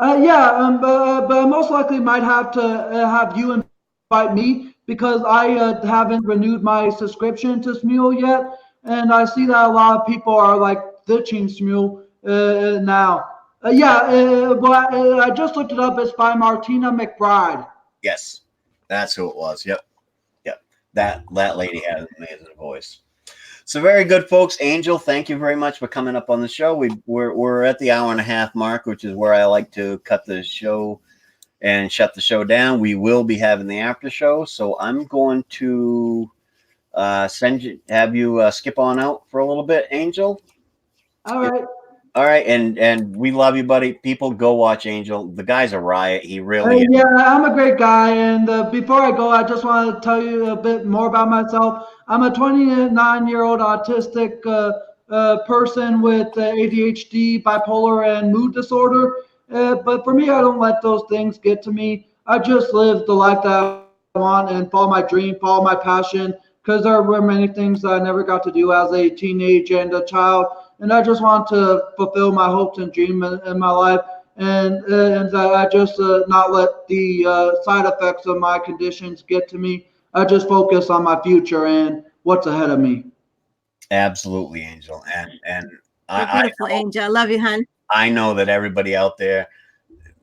Yeah, but I most likely might have to have you invite me because I haven't renewed my subscription to Smule yet, and I see that a lot of people are like ditching Smule now. I just looked it up. It's by Martina McBride. Yes, that's who it was. Yep. That lady has an amazing voice. So very good, folks. Angel, thank you very much for coming up on the show. We're at the hour and a half mark, which is where I like to cut the show and shut the show down. We will be having the after show, so I'm going to have you skip on out for a little bit, Angel. All right. All right, and we love you, buddy. People, go watch Angel. The guy's a riot. He really is. Yeah, I'm a great guy. And before I go, I just want to tell you a bit more about myself. I'm a 29-year-old autistic person with ADHD, bipolar, and mood disorder. But for me, I don't let those things get to me. I just live the life that I want and follow my dream, follow my passion, because there were many things that I never got to do as a teenage and a child. And I just want to fulfill my hopes and dreams in my life. And I just not let the side effects of my conditions get to me. I just focus on my future and what's ahead of me. Absolutely, Angel. And Beautiful, Angel. I love you, hon. I know that everybody out there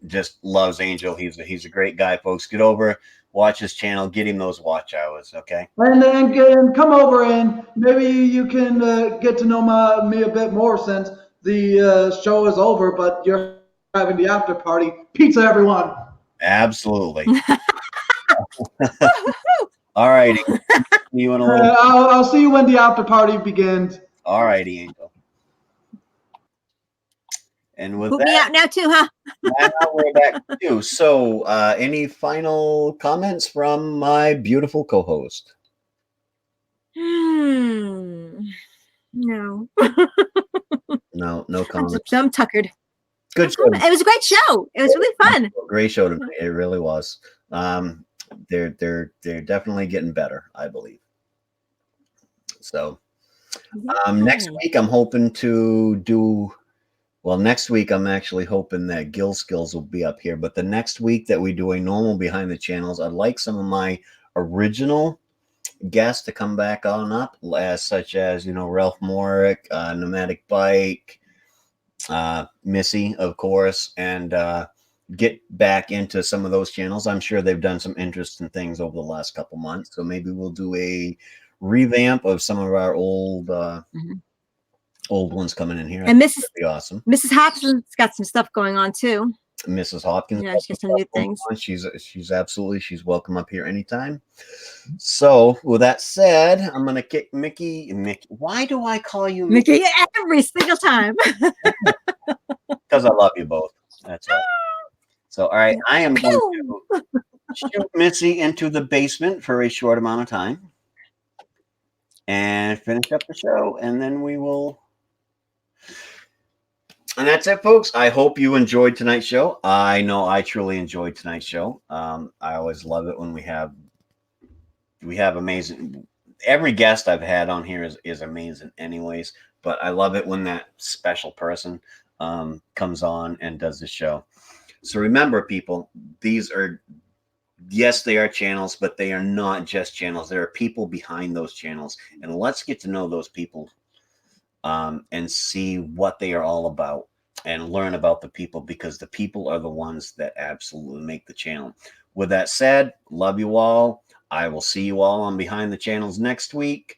just loves Angel. He's a great guy, folks. Get over, watch his channel, get him those watch hours, okay? And come over and maybe you can get to know me a bit more since the show is over, but you're having the after party. Pizza, everyone. Absolutely. All righty. You in a little I'll see you when the after party begins. All righty, Angel. And with Put that, me out now too, huh? now we're back to you. So, any final comments from my beautiful co-host? No. No comments. I'm tuckered. Good show. It was a great show. It was really fun. Great show to me. It really was. They're definitely getting better, I believe. So next week I'm hoping to do Well, next week I'm actually hoping that Gil Skills will be up here. But the next week that we do a normal behind the channels, I'd like some of my original guests to come back on up, such as Ralph Morick, Nomadic Bike, Missy, of course, and get back into some of those channels. I'm sure they've done some interesting things over the last couple months, so maybe we'll do a revamp of some of our old old ones coming in here. And Mrs. Be awesome. Mrs. Hopkins got some stuff going on too. Mrs. Hopkins, Yeah, she got some new things. She's absolutely, she's welcome up here anytime. So with that said, I'm gonna kick Mickey. Why do I call you Mickey every single time? Because I love you both. That's all. So all right, I am going to shoot Missy into the basement for a short amount of time and finish up the show, and then we will. And that's it, folks. I hope you enjoyed tonight's show. I know I truly enjoyed tonight's show. I always love it when we have amazing. Every guest I've had on here is amazing, anyways. But I love it when that special person comes on and does the show. So remember, people, these are, yes, they are channels, but they are not just channels. There are people behind those channels, and let's get to know those people. And see what they are all about and learn about the people, because the people are the ones that absolutely make the channel. With that said, love you all. I will see you all on Behind the Channels next week.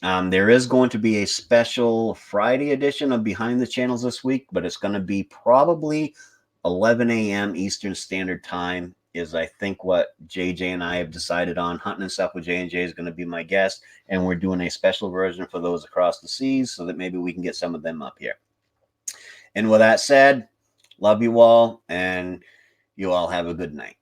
There is going to be a special Friday edition of Behind the Channels this week, but it's going to be probably 11 a.m. Eastern Standard Time is, I think, what JJ and I have decided on. Hunting and Stuff with J&J is going to be my guest, and we're doing a special version for those across the seas so that maybe we can get some of them up here. And with that said, love you all, and you all have a good night.